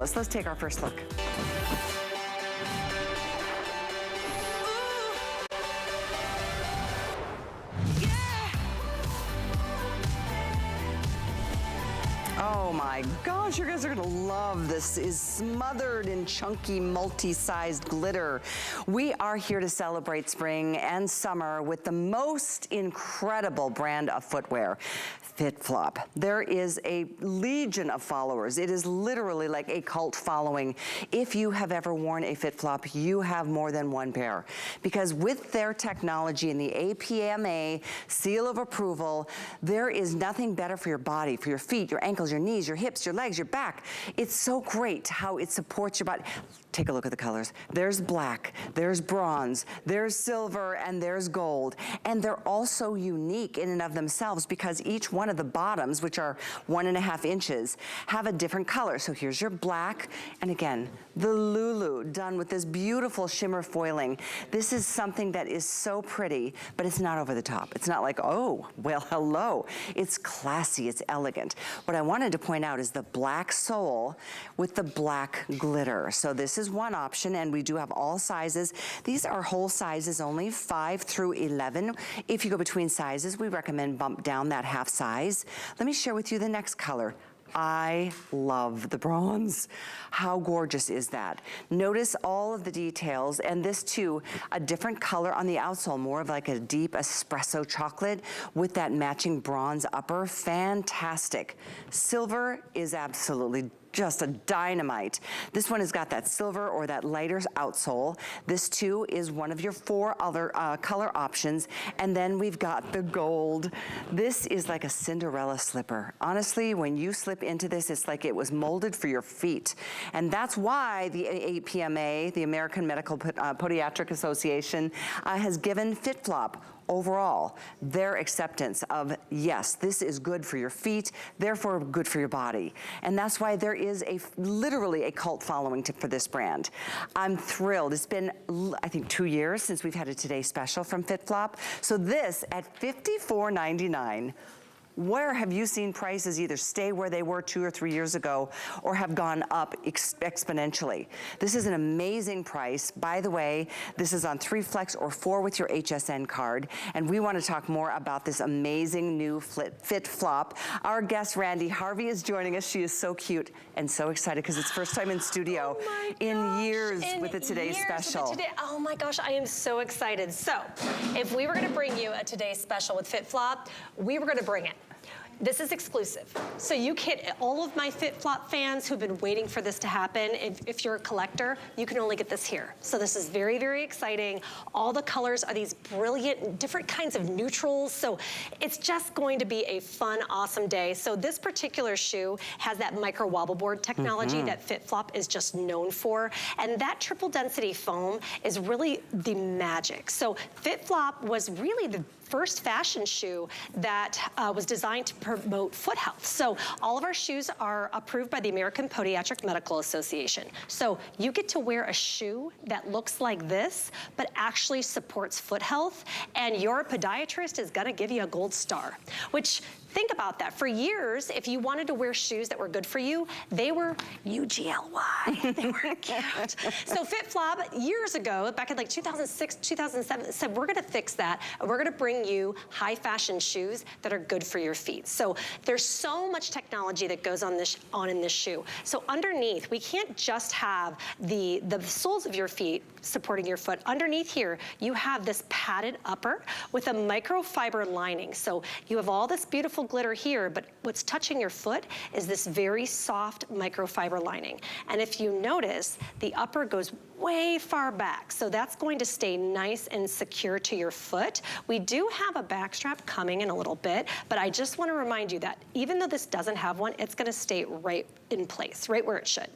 Let's take our first look. Oh my gosh, you guys are gonna love this. Is smothered in chunky, multi-sized glitter. We are here to celebrate spring and summer with the most incredible brand of footwear, FitFlop. There is a legion of followers. It is literally like a cult following. If you have ever worn a FitFlop, you have more than one pair. Because with their technology and the APMA seal of approval, there is nothing better for your body, for your feet, your ankles, your knees, your hips, your legs, your back. It's so great how it supports your body. Take a look at the colors. There's black, there's bronze, there's silver, and there's gold. And they're also unique in and of themselves because each one of the bottoms, which are 1.5 inches, have a different color. So here's your black, and again, the Lulu done with this beautiful shimmer foiling. This is something that is so pretty, but it's not over the top. It's not like, oh, well, hello. It's classy, it's elegant. What I wanted to point out is the black sole with the black glitter. So this is one option, and we do have all sizes. These are whole sizes only, 5 through 11. If you go between sizes, we recommend bump down that half size. Let me share with you the next color. I love the bronze. How gorgeous is that? Notice all of the details, and this too, a different color on the outsole, more of like a deep espresso chocolate with that matching bronze upper. Fantastic. Silver is absolutely just a dynamite. This one has got that silver or that lighter outsole. This too is one of your 4 other color options. And then we've got the gold. This is like a Cinderella slipper. Honestly, when you slip into this, it's like it was molded for your feet. And that's why the APMA, the American Medical Podiatric Association, has given FitFlop overall their acceptance of, yes, this is good for your feet, therefore good for your body. And that's why there is literally a cult following for this brand. I'm thrilled. It's been, I think, 2 years since we've had a Today Special from FitFlop. So this at $54.99. Where have you seen prices either stay where they were 2 or 3 years ago or have gone up exponentially? This is an amazing price. By the way, this is on 3 flex or 4 with your HSN card. And we want to talk more about this amazing new FitFlop. Our guest, Randy Harvey, is joining us. She is so cute and so excited because it's first time in studio in years with the Today Special. Oh my gosh, I am so excited. So, if we were going to bring you a Today Special with FitFlop, we were going to bring it. This is exclusive. So you can, all of my FitFlop fans who've been waiting for this to happen, if you're a collector, you can only get this here. So this is very, very exciting. All the colors are these brilliant, different kinds of neutrals. So it's just going to be a fun, awesome day. So this particular shoe has that micro wobble board technology that FitFlop is just known for. And that triple density foam is really the magic. So FitFlop was really the first fashion shoe that was designed to promote foot health. So all of our shoes are approved by the American Podiatric Medical Association. So you get to wear a shoe that looks like this, but actually supports foot health, and your podiatrist is gonna give you a gold star, which, think about that. For years, if you wanted to wear shoes that were good for you, they were UGLY. They weren't cute. So FitFlop, years ago, back in like 2006, 2007, said, we're gonna fix that, and we're gonna bring you high fashion shoes that are good for your feet. So there's so much technology that goes on in this shoe. So underneath, we can't just have the soles of your feet supporting your foot. Underneath here, you have this padded upper with a microfiber lining. So you have all this beautiful glitter here, but what's touching your foot is this very soft microfiber lining. And if you notice, the upper goes way far back. So that's going to stay nice and secure to your foot. We do have a back strap coming in a little bit, but I just want to remind you that even though this doesn't have one, it's going to stay right in place, right where it should.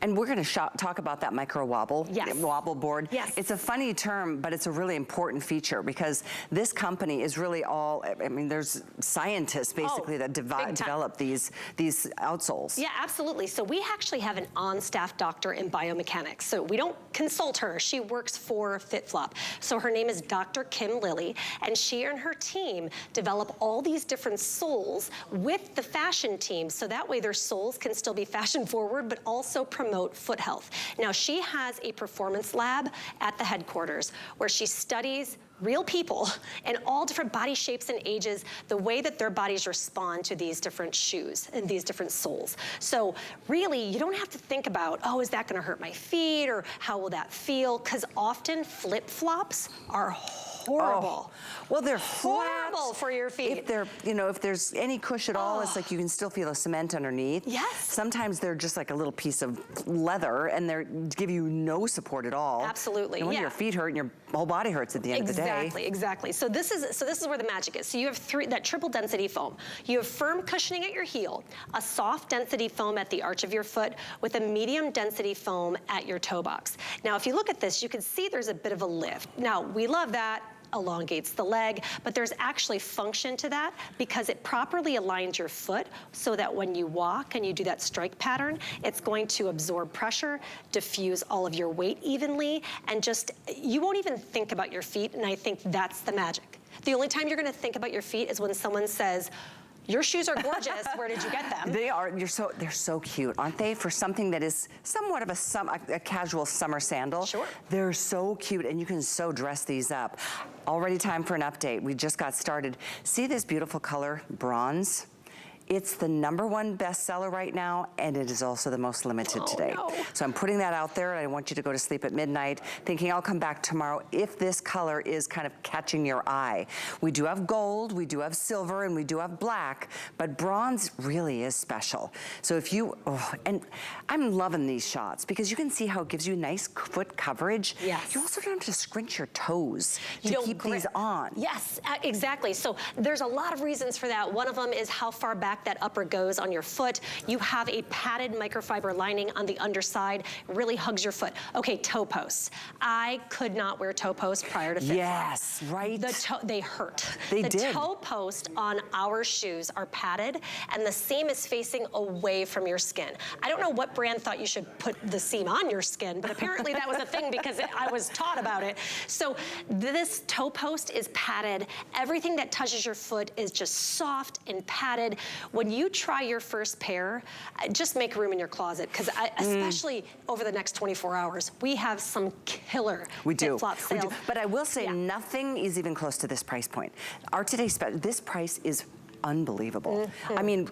And we're gonna talk about that micro wobble, wobble board. Yes. It's a funny term, but it's a really important feature because this company is really all, I mean, there's scientists basically that develop these outsoles. Yeah, absolutely. So we actually have an on-staff doctor in biomechanics. So we don't consult her. She works for FitFlop. So her name is Dr. Kim Lilly, and she and her team develop all these different soles with the fashion team. So that way their soles can still be fashion forward, but also promote foot health. Now she has a performance lab at the headquarters where she studies real people in all different body shapes and ages, the way that their bodies respond to these different shoes and these different soles. So really, you don't have to think about, oh, is that gonna hurt my feet or how will that feel? Because often flip-flops are horrible. Well, they're horrible for your feet. If they're, you know, if there's any cush at all, it's like you can still feel the cement underneath. Yes. Sometimes they're just like a little piece of leather and they give you no support at all. Absolutely. And when your feet hurt and your whole body hurts at the end of the day. Exactly. So this is where the magic is. So you have that triple density foam. You have firm cushioning at your heel, a soft density foam at the arch of your foot with a medium density foam at your toe box. Now, if you look at this, you can see there's a bit of a lift. Now, we love that. Elongates the leg, but there's actually function to that because it properly aligns your foot so that when you walk and you do that strike pattern, it's going to absorb pressure, diffuse all of your weight evenly, and just, you won't even think about your feet, and I think that's the magic. The only time you're gonna think about your feet is when someone says, your shoes are gorgeous, where did you get them? They are, they're so cute, aren't they? For something that is somewhat of a casual summer sandal. Sure. They're so cute, and you can so dress these up. Already time for an update. We just got started. See this beautiful color, bronze? It's the #1 bestseller right now, and it is also the most limited today. No. So I'm putting that out there. I want you to go to sleep at midnight thinking I'll come back tomorrow if this color is kind of catching your eye. We do have gold, we do have silver, and we do have black, but bronze really is special. So if you, and I'm loving these shots because you can see how it gives you nice foot coverage. Yes. You also don't have to scrunch your toes to keep these on. Yes, exactly. So there's a lot of reasons for that. One of them is how far back that upper goes on your foot. You have a padded microfiber lining on the underside, really hugs your foot. Okay, toe posts. I could not wear toe posts prior to FitFlop. Yes, right. They hurt. They did. The toe posts on our shoes are padded, and the seam is facing away from your skin. I don't know what brand thought you should put the seam on your skin, but apparently that was a thing because I was taught about it. So this toe post is padded. Everything that touches your foot is just soft and padded. When you try your first pair, just make room in your closet, because especially over the next 24 hours, we have some killer FitFlop sales. We do. But I will say nothing is even close to this price point. Our today's special, this price is unbelievable. I mean,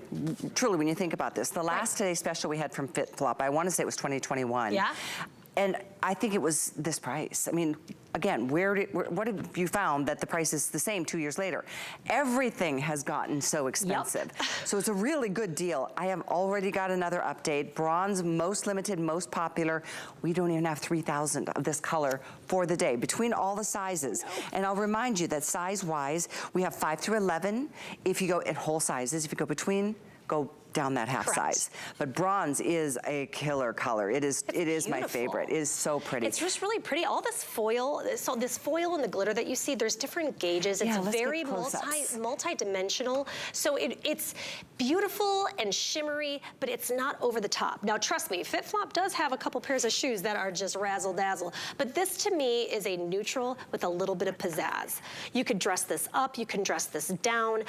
truly, when you think about this, the last today's special we had from FitFlop, I want to say it was 2021. Yeah. And I think it was this price. I mean, again, what have you found that the price is the same 2 years later? Everything has gotten so expensive. Yep. So it's a really good deal. I have already got another update. Bronze, most limited, most popular. We don't even have 3,000 of this color for the day between all the sizes. No. And I'll remind you that size-wise, we have 5 through 11. If you go at whole sizes, if you go between, go down that half size. But bronze is a killer color. It is my favorite. It is so pretty. It's just really pretty. All this foil, so this foil and the glitter that you see, there's different gauges. It's very multi-dimensional. So it's beautiful and shimmery, but it's not over the top. Now trust me, FitFlop does have a couple pairs of shoes that are just razzle-dazzle. But this to me is a neutral with a little bit of pizzazz. You could dress this up, you can dress this down.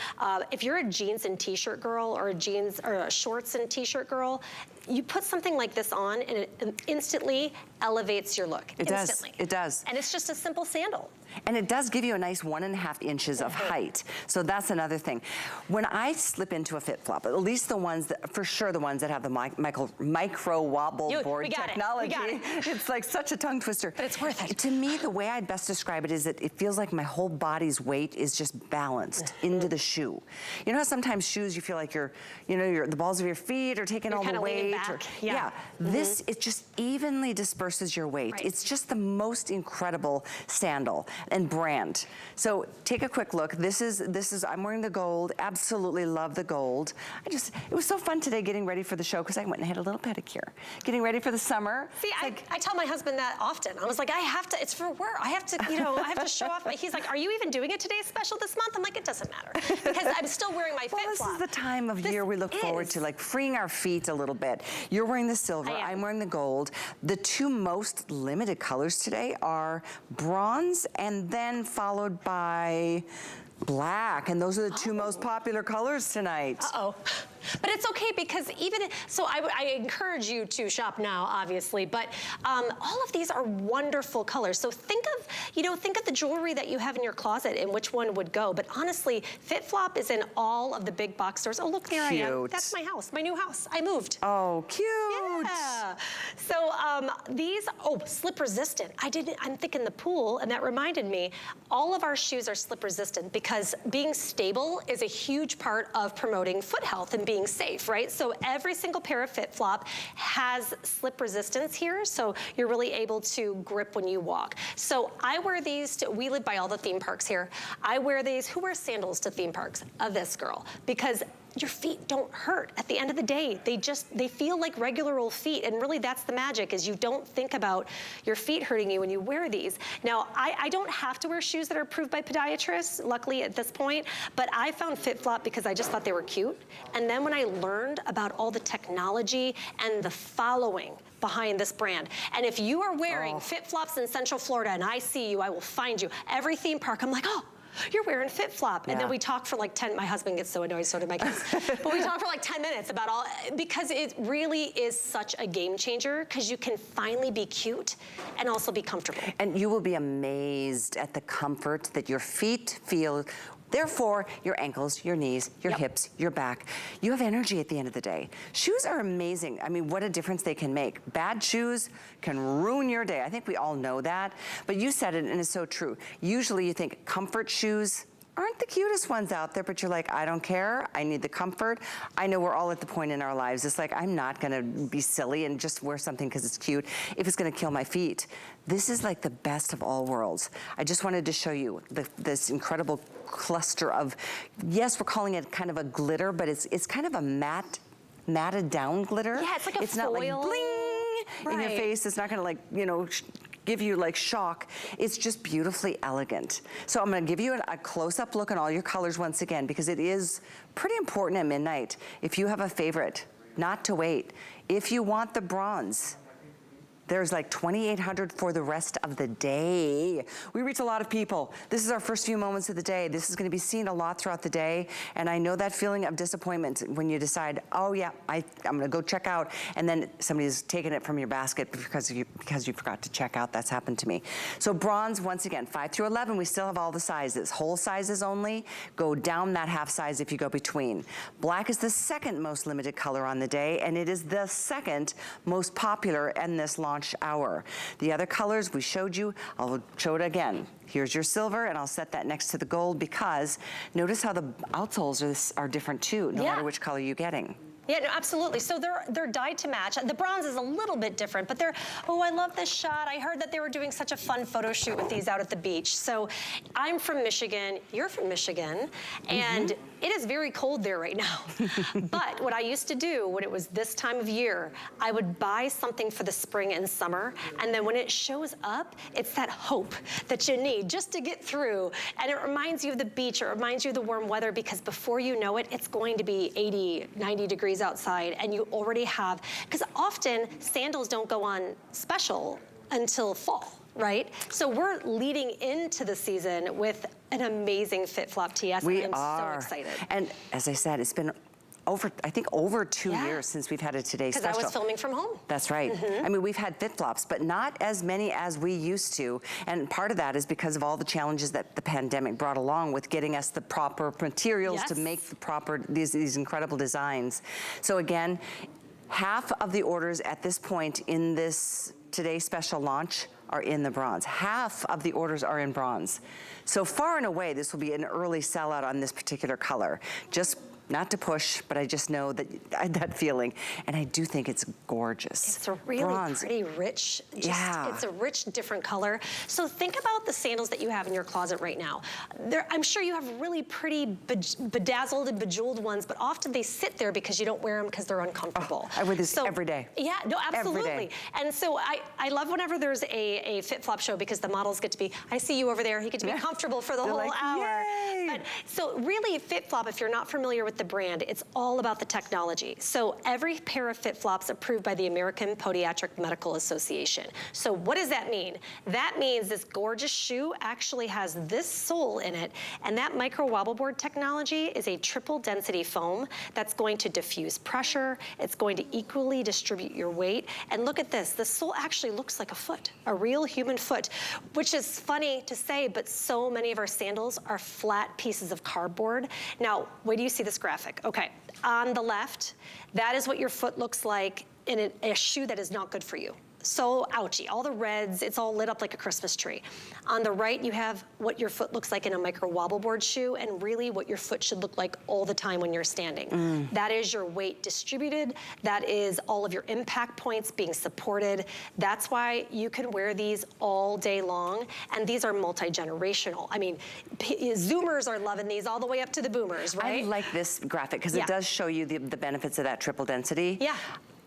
If you're a jeans and t-shirt girl or a shorts and t-shirt girl, you put something like this on and it instantly elevates your look. It does. It does. And it's just a simple sandal. And it does give you a nice 1.5 inches of height. So that's another thing. When I slip into a FitFlop, at least the ones that, for sure the ones that have the micro wobble board technology. It's like such a tongue twister. But it's worth it. To me, the way I'd best describe it is that it feels like my whole body's weight is just balanced into the shoe. You know how sometimes shoes you feel like the balls of your feet are taking all the weight. This, it just evenly disperses your weight. It's just the most incredible sandal. and brand. So take a quick look. This is, I'm wearing the gold, absolutely love the gold. It was so fun today getting ready for the show because I went and had a little pedicure. Getting ready for the summer. See, I tell my husband that often. I was like, I have to, it's for work. I have to, you know, I have to show off. He's like, are you even doing a Today's Special this month? I'm like, it doesn't matter because I'm still wearing my FitFlop. This is the time of year we look forward to, like freeing our feet a little bit. You're wearing the silver, I'm wearing the gold. The two most limited colors today are bronze and then followed by black, and those are the two most popular colors tonight. Uh-oh. But it's okay because so I encourage you to shop now, obviously, but all of these are wonderful colors. So think of the jewelry that you have in your closet and which one would go. But honestly, FitFlop is in all of the big box stores. Oh, look, there I am. That's my house, my new house. I moved. Oh, cute. Yeah. So these, slip resistant. I'm thinking the pool, and that reminded me, all of our shoes are slip resistant because being stable is a huge part of promoting foot health and being safe, right? So every single pair of FitFlop has slip resistance here, so you're really able to grip when you walk. So I wear these we live by all the theme parks here. I wear these. Who wears sandals to theme parks? This girl, because your feet don't hurt at the end of the day. They feel like regular old feet, and really that's the magic, is you don't think about your feet hurting you when you wear these. Now, I don't have to wear shoes that are approved by podiatrists, luckily at this point, but I found FitFlop because I just thought they were cute. And then when I learned about all the technology and the following behind this brand. And if you are wearing FitFlops in Central Florida and I see you, I will find you. Every theme park, I'm like, oh, you're wearing FitFlop. And then we talk for like 10, my husband gets so annoyed, so do my kids. But we talk for like 10 minutes about because it really is such a game changer because you can finally be cute and also be comfortable. And you will be amazed at the comfort that your feet feel. Therefore, your ankles, your knees, your hips, your back. You have energy at the end of the day. Shoes are amazing. I mean, what a difference they can make. Bad shoes can ruin your day. I think we all know that. But you said it, and it's so true. Usually you think comfort shoes aren't the cutest ones out there, but you're like, I don't care, I need the comfort. I know we're all at the point in our lives, it's like, I'm not gonna be silly and just wear something because it's cute if it's gonna kill my feet. This is like the best of all worlds. I just wanted to show you this incredible cluster of, yes, we're calling it kind of a glitter, but it's kind of a matted down glitter. Yeah, it's like a it's foil. Not like bling in your face. It's not gonna like, you know, give you like shock. It's just beautifully elegant. So I'm gonna give you a close-up look at all your colors once again, because it is pretty important at midnight. If you have a favorite, not to wait. If you want the bronze, there's like 2,800 for the rest of the day. We reach a lot of people. This is our first few moments of the day. This is gonna be seen a lot throughout the day, and I know that feeling of disappointment when you decide, oh yeah, I'm gonna go check out, and then somebody's taken it from your basket because you forgot to check out. That's happened to me. So bronze, once again, 5 through 11, we still have all the sizes. Whole sizes only, go down that half size if you go between. Black is the second most limited color on the day, and it is the second most popular in this launch hour. The other colors we showed you, I'll show it again. Here's your silver, and I'll set that next to the gold because notice how the outsoles are different too, no matter which color you're getting. Yeah, no, absolutely. So they're dyed to match. The bronze is a little bit different, but I love this shot. I heard that they were doing such a fun photo shoot with these out at the beach. So I'm from Michigan, you're from Michigan, and it is very cold there right now. But what I used to do when it was this time of year, I would buy something for the spring and summer, and then when it shows up, it's that hope that you need just to get through. And it reminds you of the beach, it reminds you of the warm weather, because before you know it, it's going to be 80, 90 degrees outside, and you already have, because often sandals don't go on special until fall, right? So we're leading into the season with an amazing FitFlop TS. We I'm are so excited. And as I said, it's been I think over 2 years since we've had a Today Special. Because I was filming from home. That's right. I mean, we've had FitFlops, but not as many as we used to. And part of that is because of all the challenges that the pandemic brought along with getting us the proper materials to make the proper, these incredible designs. So again, half of the orders at this point in this Today Special launch are in the bronze. Half of the orders are in bronze. So far and away, this will be an early sellout on this particular color. Just Not to push, but I just know that that feeling, and I do think it's gorgeous. It's a really bronze. Pretty rich, Yeah. It's a rich, different color. So think about the sandals that you have in your closet right now. I'm sure you have really pretty bedazzled and bejeweled ones, but often they sit there because you don't wear them because they're uncomfortable. I wear this every day. Yeah, no, absolutely. Every day. And so I love whenever there's a FitFlop show because the models get to be, I see you over there, you get to be comfortable for the whole like, hour. yay! But, so really FitFlop, if you're not familiar with the brand, it's all about the technology. So every pair of FitFlops approved by the American Podiatric Medical Association. So what does that mean? That means this gorgeous shoe actually has this sole in it, and that micro wobble board technology is a triple density foam that's going to diffuse pressure, it's going to equally distribute your weight, and look at this, the sole actually looks like a foot, a real human foot, which is funny to say, but so many of our sandals are flat pieces of cardboard. Now, wait till you see this graphic. Okay, on the left, that is what your foot looks like in a shoe that is not good for you. So ouchy, all the reds, it's all lit up like a Christmas tree. On the right, you have what your foot looks like in a micro wobble board shoe, and really what your foot should look like all the time when you're standing. That is your weight distributed. That is all of your impact points being supported. That's why you can wear these all day long, and these are multi-generational. I mean, Zoomers are loving these all the way up to the boomers, right? I like this graphic because it does show you the benefits of that triple density. Yeah.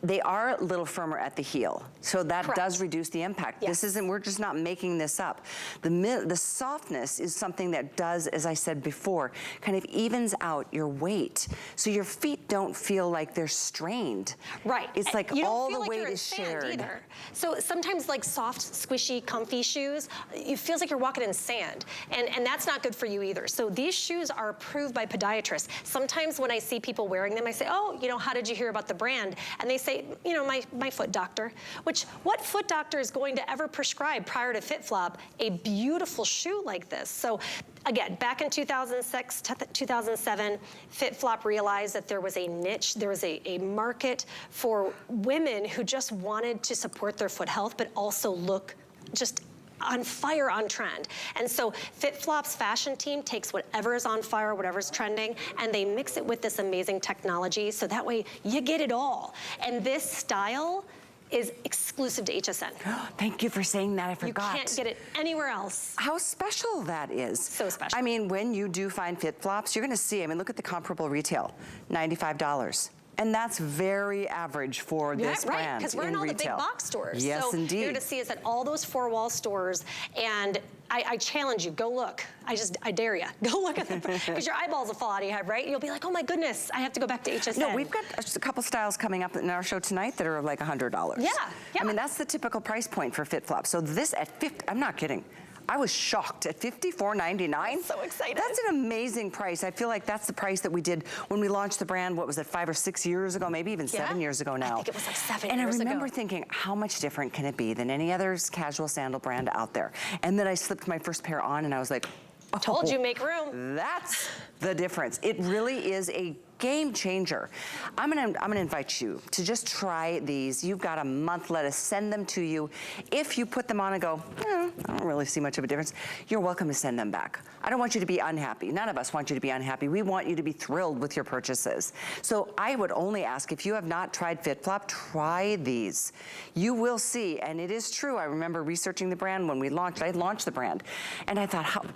They are a little firmer at the heel, so that does reduce the impact. Yes. This isn't, we're just not making this up. The softness is something that does, as I said before, kind of evens out your weight, so your feet don't feel like they're strained. Right. It's like you all don't feel the like weight you're in is sand shared. Either. So sometimes like soft, squishy, comfy shoes, it feels like you're walking in sand, and that's not good for you either. So these shoes are approved by podiatrists. Sometimes when I see people wearing them, I say, oh, you know, how did you hear about the brand? And they say, you know, my foot doctor, which what foot doctor is going to ever prescribe prior to FitFlop a beautiful shoe like this? So again, back in 2006, 2007, FitFlop realized that there was a niche, there was a market for women who just wanted to support their foot health, but also look just on fire, on trend. And so FitFlop's fashion team takes whatever is on fire, whatever's trending, and they mix it with this amazing technology, so that way you get it all. And this style is exclusive to HSN. Thank you for saying that, I forgot. You can't get it anywhere else. How special that is. So special. I mean, when you do find FitFlops, you're gonna see, I mean, look at the comparable retail, $95. And that's very average for this brand. Right, because we're in all the big box stores. Yes, so indeed. You're gonna see us at all those four-wall stores, and I challenge you, go look. I dare you. Go look at them, because your eyeballs will fall out of your head, right? You'll be like, oh my goodness, I have to go back to HSN. No, we've got just a couple styles coming up in our show tonight that are like $100. Yeah. I mean, that's the typical price point for FitFlop. So this at 50, I'm not kidding. I was shocked at $54.99. I'm so excited. That's an amazing price. I feel like that's the price that we did when we launched the brand, what was it, 5 or 6 years ago, maybe even 7 years ago now. I think it was like 7 and years ago. And I remember thinking, how much different can it be than any other casual sandal brand out there? And then I slipped my first pair on and I was like, oh, told you, make room. That's the difference. It really is a game changer. I'm gonna invite you to just try these. You've got a month, let us send them to you. If you put them on and go, I don't really see much of a difference, you're welcome to send them back. I don't want you to be unhappy. None of us want you to be unhappy. We want you to be thrilled with your purchases. So I would only ask, if you have not tried FitFlop, try these. You will see, and it is true, I remember researching the brand when we launched, I launched the brand, and I thought,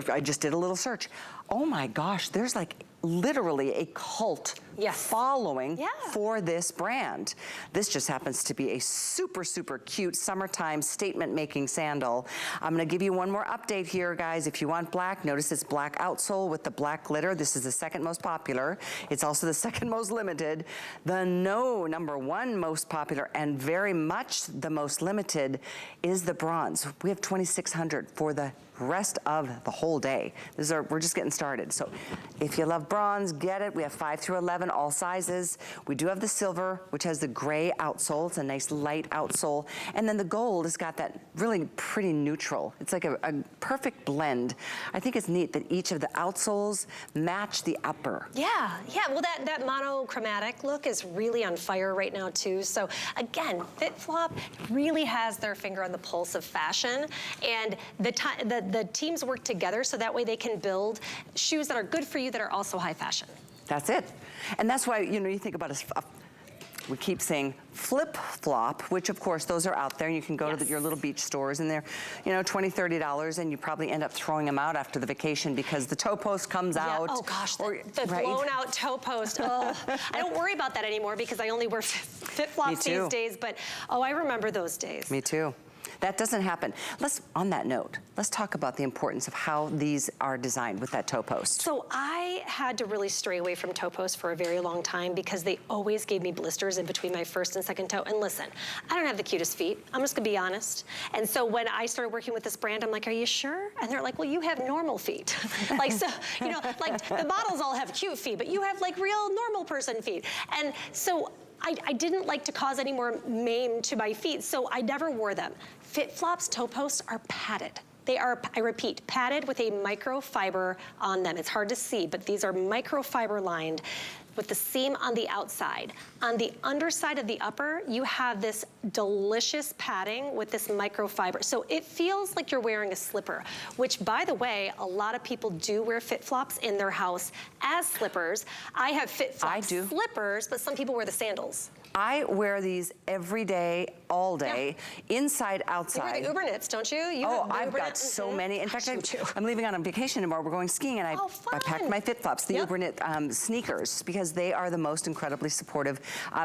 I just did a little search. Oh my gosh, there's like literally a cult following for this brand. This just happens to be a super, super cute summertime statement-making sandal. I'm gonna give you one more update here, guys. If you want black, notice it's black outsole with the black glitter. This is the second most popular. It's also the second most limited. The number one most popular and very much the most limited is the bronze. We have 2,600 for the rest of the whole day. We're just getting started. So if you love bronze, get it. We have 5 through 11, all sizes. We do have the silver, which has the gray outsole. It's a nice light outsole. And then the gold has got that really pretty neutral. It's like a perfect blend. I think it's neat that each of the outsoles match the upper. Yeah, well that monochromatic look is really on fire right now too. So again, FitFlop really has their finger on the pulse of fashion, and the teams work together so that way they can build shoes that are good for you that are also high fashion. That's it. And that's why, you know, you think about we keep saying FitFlop, which of course those are out there. You can go to your little beach stores and they're, you know, $20, $30, and you probably end up throwing them out after the vacation because the toe post comes out. Oh gosh, the blown out toe post. Oh, I don't worry about that anymore because I only wear FitFlops these days, but oh, I remember those days. Me too. That doesn't happen. On that note, let's talk about the importance of how these are designed with that toe post. So I had to really stray away from toe posts for a very long time because they always gave me blisters in between my first and second toe. And listen, I don't have the cutest feet. I'm just gonna be honest. And so when I started working with this brand, I'm like, are you sure? And they're like, well, you have normal feet. Like, so, you know, like the models all have cute feet, but you have like real normal person feet. And so I didn't like to cause any more maim to my feet, so I never wore them. FitFlop's toe posts are padded. They are, I repeat, padded with a microfiber on them. It's hard to see, but these are microfiber lined with the seam on the outside. On the underside of the upper, you have this delicious padding with this microfiber. So it feels like you're wearing a slipper, which by the way, a lot of people do wear FitFlops in their house as slippers. I have FitFlop slippers, but some people wear the sandals. I wear these every day, all day, inside, outside. You wear the Uber knits, don't you? I've got so many. In fact, I'm leaving on vacation tomorrow. We're going skiing, and I packed my FitFlops, the Uber knit sneakers, because they are the most incredibly supportive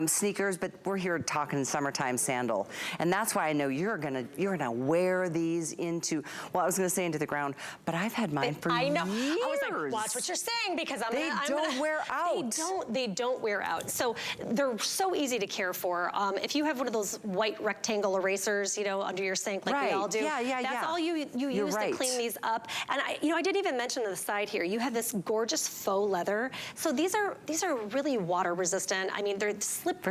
sneakers. But we're here talking summertime sandal, and that's why I know you're gonna wear these into. Well, I was gonna say into the ground, but I've had mine for years. I know. I was like, watch what you're saying, because they don't wear out. They don't wear out. So they're so easy to care for. If you have one of those white rectangle erasers, you know, under your sink, like we all do, that's all you use to clean these up. And I didn't even mention on the side here, you have this gorgeous faux leather. So these are really water resistant. I mean, they're slip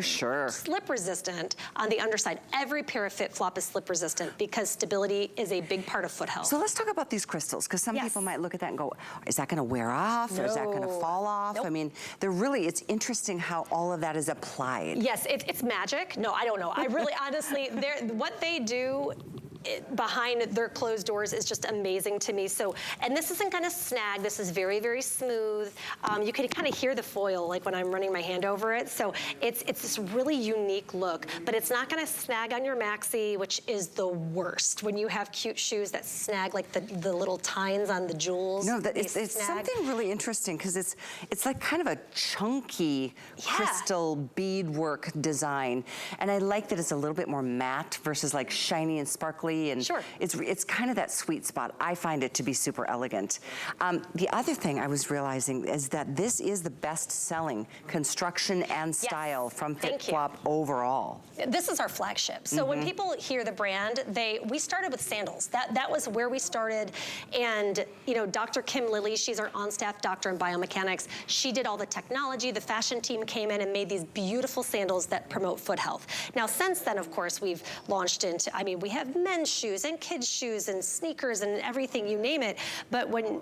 resistant on the underside. Every pair of FitFlop is slip resistant because stability is a big part of foot health. So let's talk about these crystals, because some people might look at that and go, is that going to wear off, or is that going to fall off? I mean, it's interesting how all of that is applied. Yes, it's magic. No, I don't know. I really, honestly, what they do behind their closed doors is just amazing to me. So, and this isn't gonna snag. This is very, very smooth. You can kind of hear the foil, like when I'm running my hand over it. So it's this really unique look, but it's not gonna snag on your maxi, which is the worst. When you have cute shoes that snag, like the little tines on the jewels. No, it's something really interesting, because it's like kind of a chunky crystal beadwork design. And I like that it's a little bit more matte versus like shiny and sparkly. And it's kind of that sweet spot. I find it to be super elegant. The other thing I was realizing is that this is the best-selling construction and style from FitFlop overall. This is our flagship. So when people hear the brand, we started with sandals. That was where we started. And you know, Dr. Kim Lilly, she's our on-staff doctor in biomechanics. She did all the technology. The fashion team came in and made these beautiful sandals that promote foot health. Now, since then, of course, we've launched into, I mean, we have men's shoes and kids shoes and sneakers and everything, you name it. But when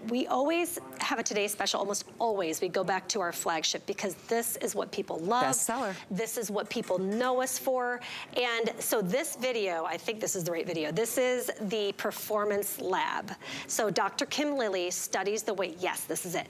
we always have a Today Special, almost always we go back to our flagship, because this is what people love. Bestseller. This is what people know us for. And so this video, I think this is the right video. This is the Performance Lab. So Dr. Kim Lilly studies the way, yes, this is it.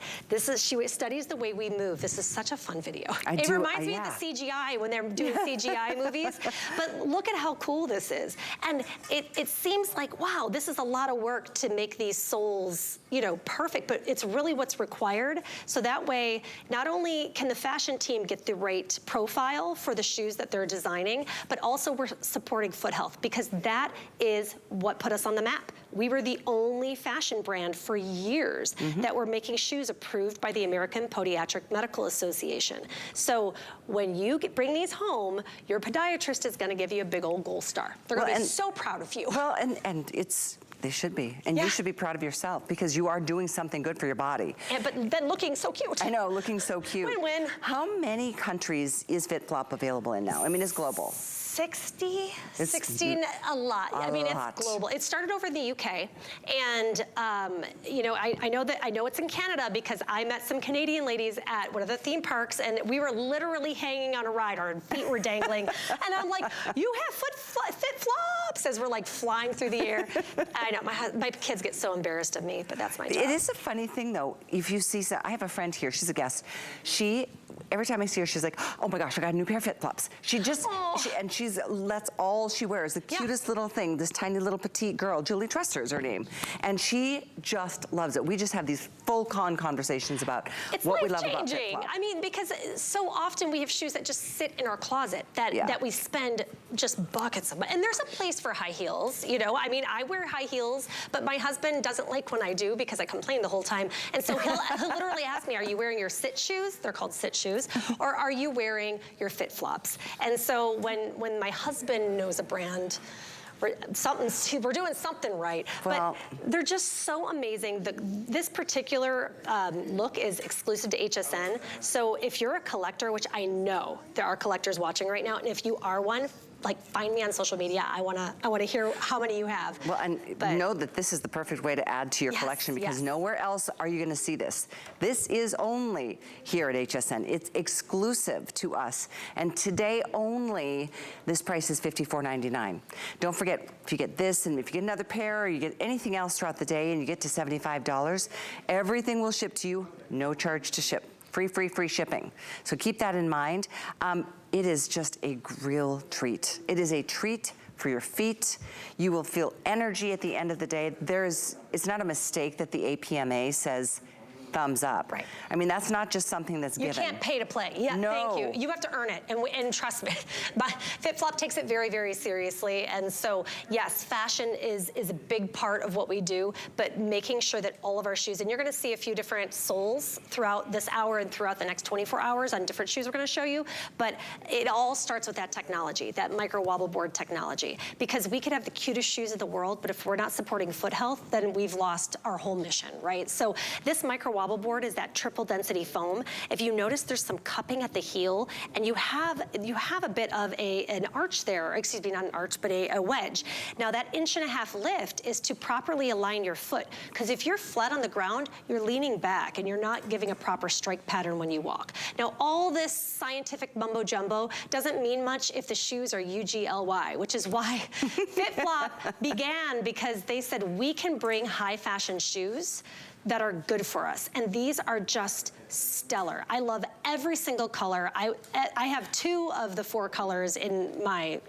She studies the way we move. This is such a fun video. It reminds me of the CGI when they're doing CGI movies. But look at how cool this is. And it seems like, wow, this is a lot of work to make these soles, you know, perfect, but it's really what's required. So that way, not only can the fashion team get the right profile for the shoes that they're designing, but also we're supporting foot health, because that is what put us on the map. We were the only fashion brand for years that were making shoes approved by the American Podiatric Medical Association. So when you bring these home, your podiatrist is gonna give you a big old gold star. They're gonna be so proud of you. Well, and they should be. And you should be proud of yourself, because you are doing something good for your body. But then looking so cute. I know, looking so cute. Win-win. How many countries is FitFlop available in now? I mean, it's global. 60, 16, a lot. I mean, it's global. It started over in the UK, and you know, I know it's in Canada because I met some Canadian ladies at one of the theme parks, and we were literally hanging on a ride. Our feet were dangling, and I'm like, "You have FitFlops!" as we're like flying through the air. I know my kids get so embarrassed of me, but that's my job. It is a funny thing, though. If you see, I have a friend here. She's a guest. Every time I see her, she's like, "Oh my gosh, I got a new pair of FitFlops." That's all she wears. The cutest little thing, this tiny little petite girl. Julie Truster is her name. And she just loves it. We just have these full conversations about what we love about FitFlop. I mean, because so often we have shoes that just sit in our closet that we spend just buckets of money. And there's a place for high heels, you know? I mean, I wear high heels, but my husband doesn't like when I do because I complain the whole time. And so he'll literally ask me, "Are you wearing your sit shoes?" They're called sit shoes. "Or are you wearing your FitFlops?" And so when my husband knows a brand, we're doing something right. Well, but they're just so amazing. This particular look is exclusive to HSN. So if you're a collector, which I know there are collectors watching right now, and if you are one, like, find me on social media. I wanna hear how many you have. Well, and know that this is the perfect way to add to your collection, because nowhere else are you gonna see this. This is only here at HSN. It's exclusive to us. And today only, this price is $54.99. Don't forget, if you get this, and if you get another pair, or you get anything else throughout the day, and you get to $75, everything will ship to you, no charge to ship. Free shipping. So keep that in mind. It is just a real treat. It is a treat for your feet. You will feel energy at the end of the day. It's not a mistake that the APMA says thumbs up. Right. I mean, that's not just something that's given. You can't pay to play. Yeah, no. Thank you. You have to earn it, and trust me, but FitFlop takes it very, very seriously. And so, yes, fashion is a big part of what we do, but making sure that all of our shoes, and you're gonna see a few different soles throughout this hour and throughout the next 24 hours on different shoes we're gonna show you, but it all starts with that technology, that micro wobble board technology, because we could have the cutest shoes in the world, but if we're not supporting foot health, then we've lost our whole mission, right? So this micro wobble board is that triple density foam. If you notice, there's some cupping at the heel, and you have a bit of an arch there, excuse me, not an arch, but a wedge. Now that 1.5 inch lift is to properly align your foot, because if you're flat on the ground, you're leaning back and you're not giving a proper strike pattern when you walk. Now all this scientific mumbo jumbo doesn't mean much if the shoes are UGLY, which is why FitFlop began, because they said we can bring high fashion shoes that are good for us. And these are just stellar. I love every single color. I have 2 of the 4 colors at my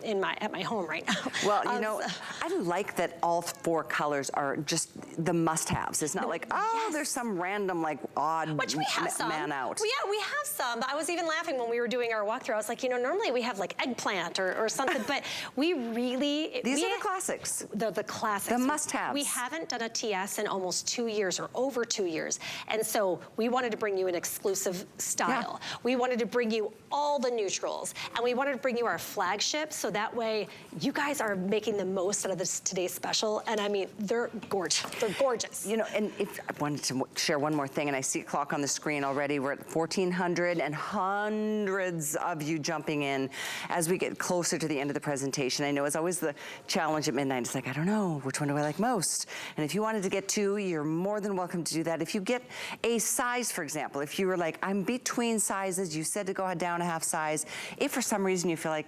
home right now. Well, you know, I like that all 4 colors are just the must-haves. It's not like, oh, there's some random, like, odd man out. Well, yeah, we have some. I was even laughing when we were doing our walkthrough. I was like, you know, normally we have like eggplant or something, but we really... These are the classics. The classics. The must-haves. We haven't done a TS in almost 2 years, or over 2 years. And so we wanted to bring you an exclusive style. Yeah. We wanted to bring you all the neutrals, and we wanted to bring you our flagship, so that way you guys are making the most out of this today's special. And I mean, they're gorgeous. They're gorgeous. You know, and if I wanted to share one more thing, and I see a clock on the screen already. We're at 1,400 and hundreds of you jumping in as we get closer to the end of the presentation. I know it's always the challenge at midnight. It's like, I don't know, which one do I like most? And if you wanted to get 2, you're more than welcome to do that. If you get a size, for example, if you were like, I'm between sizes, you said to go down a half size. If for some reason you feel like,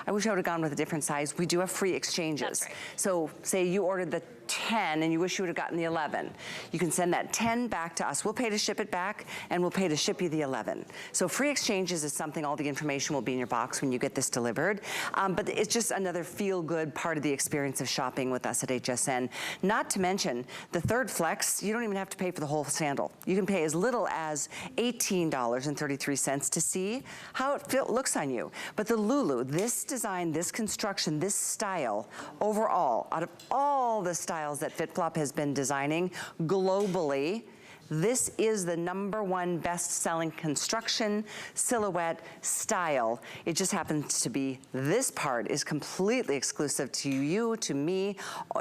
I wish I would have gone with a different size, we do have free exchanges. That's right. So say you ordered the 10 and you wish you would have gotten the 11. You can send that 10 back to us. We'll pay to ship it back, and we'll pay to ship you the 11. So free exchanges is something, all the information will be in your box when you get this delivered. But it's just another feel-good part of the experience of shopping with us at HSN. Not to mention, the third flex, you don't even have to pay for the whole sandal. You can pay as little as $18.33 to see how it looks on you. But the Lulu, this design, this construction, this style, overall, out of all the styles that FitFlop has been designing globally, this is the #1 best-selling construction, silhouette, style. It just happens to be, this part is completely exclusive to you, to me,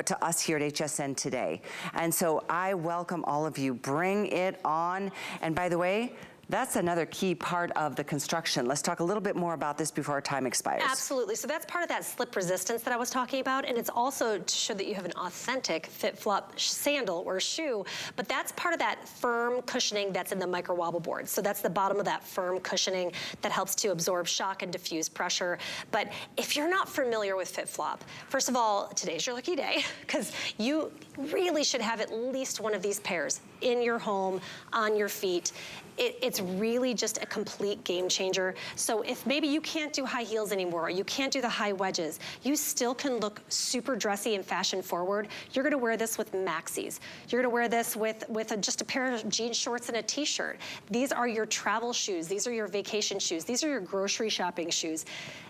to us here at HSN today. And so I welcome all of you. Bring it on. And by the way, That's another key part of the construction. Let's talk a little bit more about this before our time expires. Absolutely. So that's part of that slip resistance that I was talking about, and it's also to show that you have an authentic FitFlop sandal or shoe, but that's part of that firm cushioning that's in the micro wobble board. So that's the bottom of that firm cushioning that helps to absorb shock and diffuse pressure. But if you're not familiar with FitFlop, first of all, today's your lucky day, because you really should have at least one of these pairs in your home, on your feet. It's really just a complete game changer. So if maybe you can't do high heels anymore, or you can't do the high wedges, you still can look super dressy and fashion forward. You're gonna wear this with maxis. You're gonna wear this with just a pair of jean shorts and a t-shirt. These are your travel shoes. These are your vacation shoes. These are your grocery shopping shoes.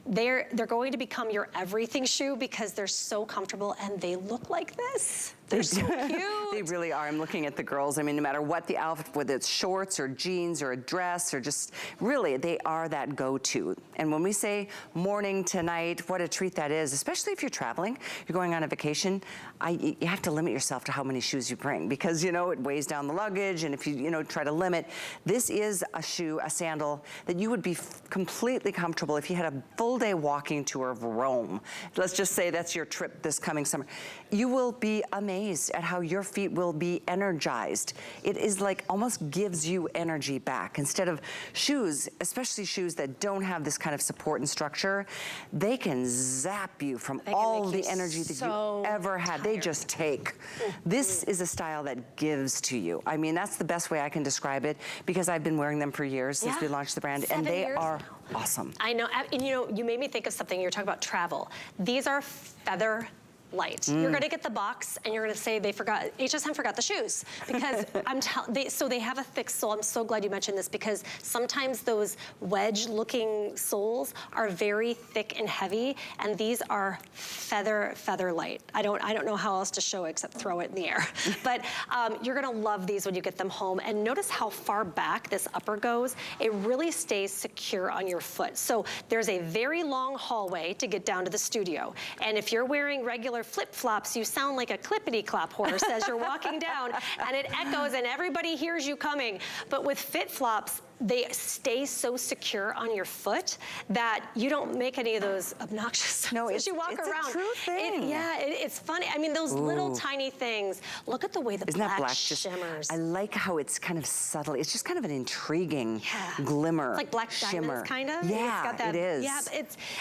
They're going to become your everything shoe because they're so comfortable and they look like this. They're so cute. They really are. I'm looking at the girls. I mean, no matter what the outfit, whether it's shorts or jeans or a dress or just, really, they are that go-to. And when we say morning to night, what a treat that is, especially if you're traveling, you're going on a vacation, you have to limit yourself to how many shoes you bring because, you know, it weighs down the luggage, and if you try to limit, this is a shoe, a sandal, that you would be completely comfortable if you had a full day walking tour of Rome. Let's just say that's your trip this coming summer. You will be amazed at how your feet will be energized. It is like almost gives you energy back. Instead of shoes, especially shoes that don't have this kind of support and structure, they can zap you from all the energy that you ever had. They just take. This is a style that gives to you. I mean, that's the best way I can describe it because I've been wearing them for years since we launched the brand, and they are awesome. I know, and you made me think of something. You're talking about travel. These are feather light. You're gonna get the box and you're gonna say HSN forgot the shoes because so they have a thick sole. I'm so glad you mentioned this because sometimes those wedge looking soles are very thick and heavy, and these are feather light. I don't know how else to show it except throw it in the air. But you're gonna love these when you get them home, and notice how far back this upper goes. It really stays secure on your foot. So there's a very long hallway to get down to the studio, and if you're wearing regular flip-flops, you sound like a clippity-clop horse as you're walking down, and it echoes and everybody hears you coming. But with FitFlops, they stay so secure on your foot that you don't make any of those obnoxious sounds as you walk around. It's a true thing. It's funny. I mean, those little tiny things. Look at the way the black shimmers. I like how it's kind of subtle. It's just kind of an intriguing glimmer. It's like black shimmer. Diamonds, kind of. Yeah, it's got that, it is. Yeah,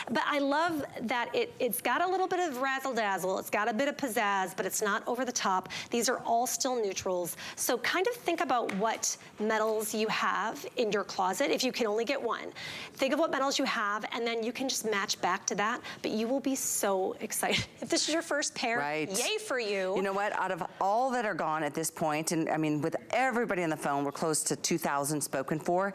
but I love that it's got a little bit of razzle-dazzle. It's got a bit of pizzazz, but it's not over the top. These are all still neutrals. So kind of think about what metals you have in your closet if you can only get one. Think of what metals you have, and then you can just match back to that, but you will be so excited. If this is your first pair, yay for you. You know what, out of all that are gone at this point, and I mean, with everybody on the phone, we're close to 2,000 spoken for,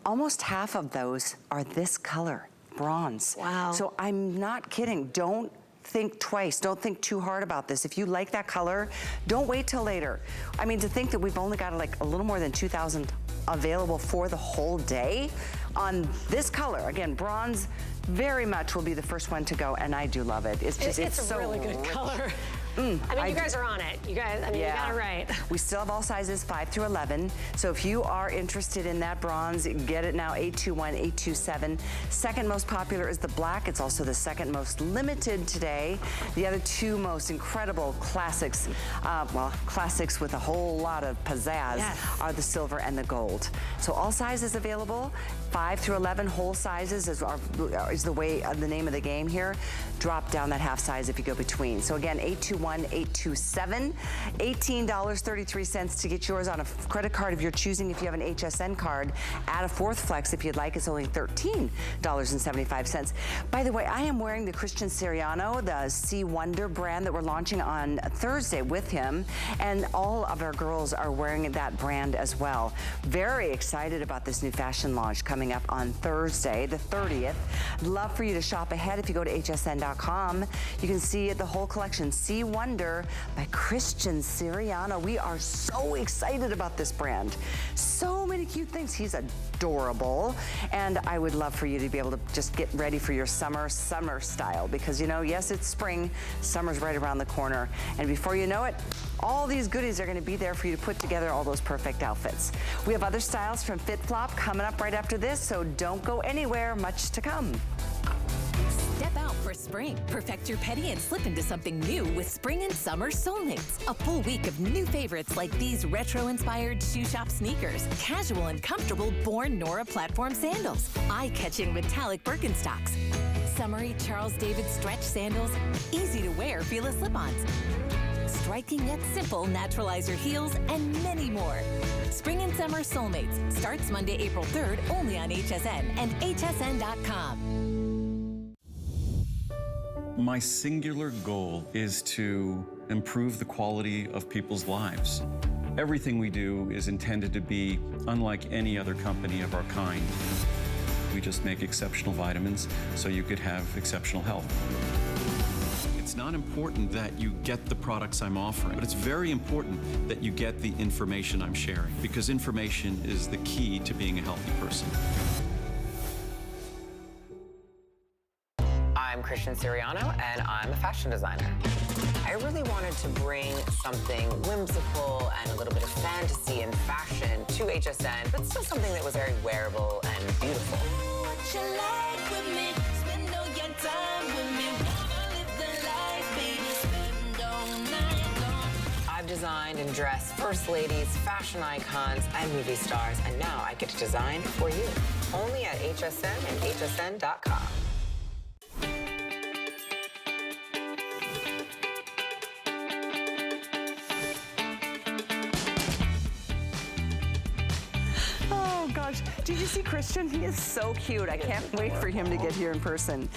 almost half of those are this color, bronze. Wow. So I'm not kidding. Don't think twice. Don't think too hard about this. If you like that color, don't wait till later. I mean, to think that we've only got like a little more than 2,000 available for the whole day on this color. Again, bronze very much will be the first one to go, and I do love it. It's just, it's a so really good color. I mean, you guys are on it. You guys, I mean, you got it right. We still have all sizes 5 through 11. So if you are interested in that bronze, get it now, 821-827. Second most popular is the black. It's also the second most limited today. The other two most incredible classics, classics with a whole lot of pizzazz, are the silver and the gold. So all sizes available. 5 through 11 whole sizes is the way, the name of the game here. Drop down that half size if you go between. So again, 821-827, $18.33 to get yours on a credit card of your choosing. If you have an HSN card, add a fourth flex if you'd like. It's only $13.75. By the way, I am wearing the Christian Siriano, the Sea Wonder brand that we're launching on Thursday with him, and all of our girls are wearing that brand as well. Very excited about this new fashion launch coming up on Thursday, the 30th. Love for you to shop ahead. If you go to hsn.com, you can see the whole collection. Sea Wonder by Christian Siriano. We are so excited about this brand. So many cute things. He's adorable. And I would love for you to be able to just get ready for your summer style, because you know, yes, it's spring, summer's right around the corner. And before you know it, all these goodies are gonna be there for you to put together all those perfect outfits. We have other styles from FitFlop coming up right after this, so don't go anywhere, much to come. Step out for spring. Perfect your petty and slip into something new with Spring and Summer Soulmates. A full week of new favorites like these retro-inspired shoe shop sneakers, casual and comfortable Born Nora platform sandals, eye-catching metallic Birkenstocks, summery Charles David stretch sandals, easy to wear Fila slip-ons, striking yet simple naturalizer heels, and many more. Spring and Summer Soulmates starts Monday, April 3rd only on HSN and hsn.com. My singular goal is to improve the quality of people's lives. Everything we do is intended to be unlike any other company of our kind. We just make exceptional vitamins so you could have exceptional health. It's not important that you get the products I'm offering, but it's very important that you get the information I'm sharing, because information is the key to being a healthy person. I'm Christian Siriano, and I'm a fashion designer. I really wanted to bring something whimsical and a little bit of fantasy and fashion to HSN, but still something that was very wearable and beautiful. I've designed and dressed first ladies, fashion icons, and movie stars, and now I get to design for you. Only at HSN and hsn.com. Did you see Christian? He is so cute. I can't wait for him to get here in person.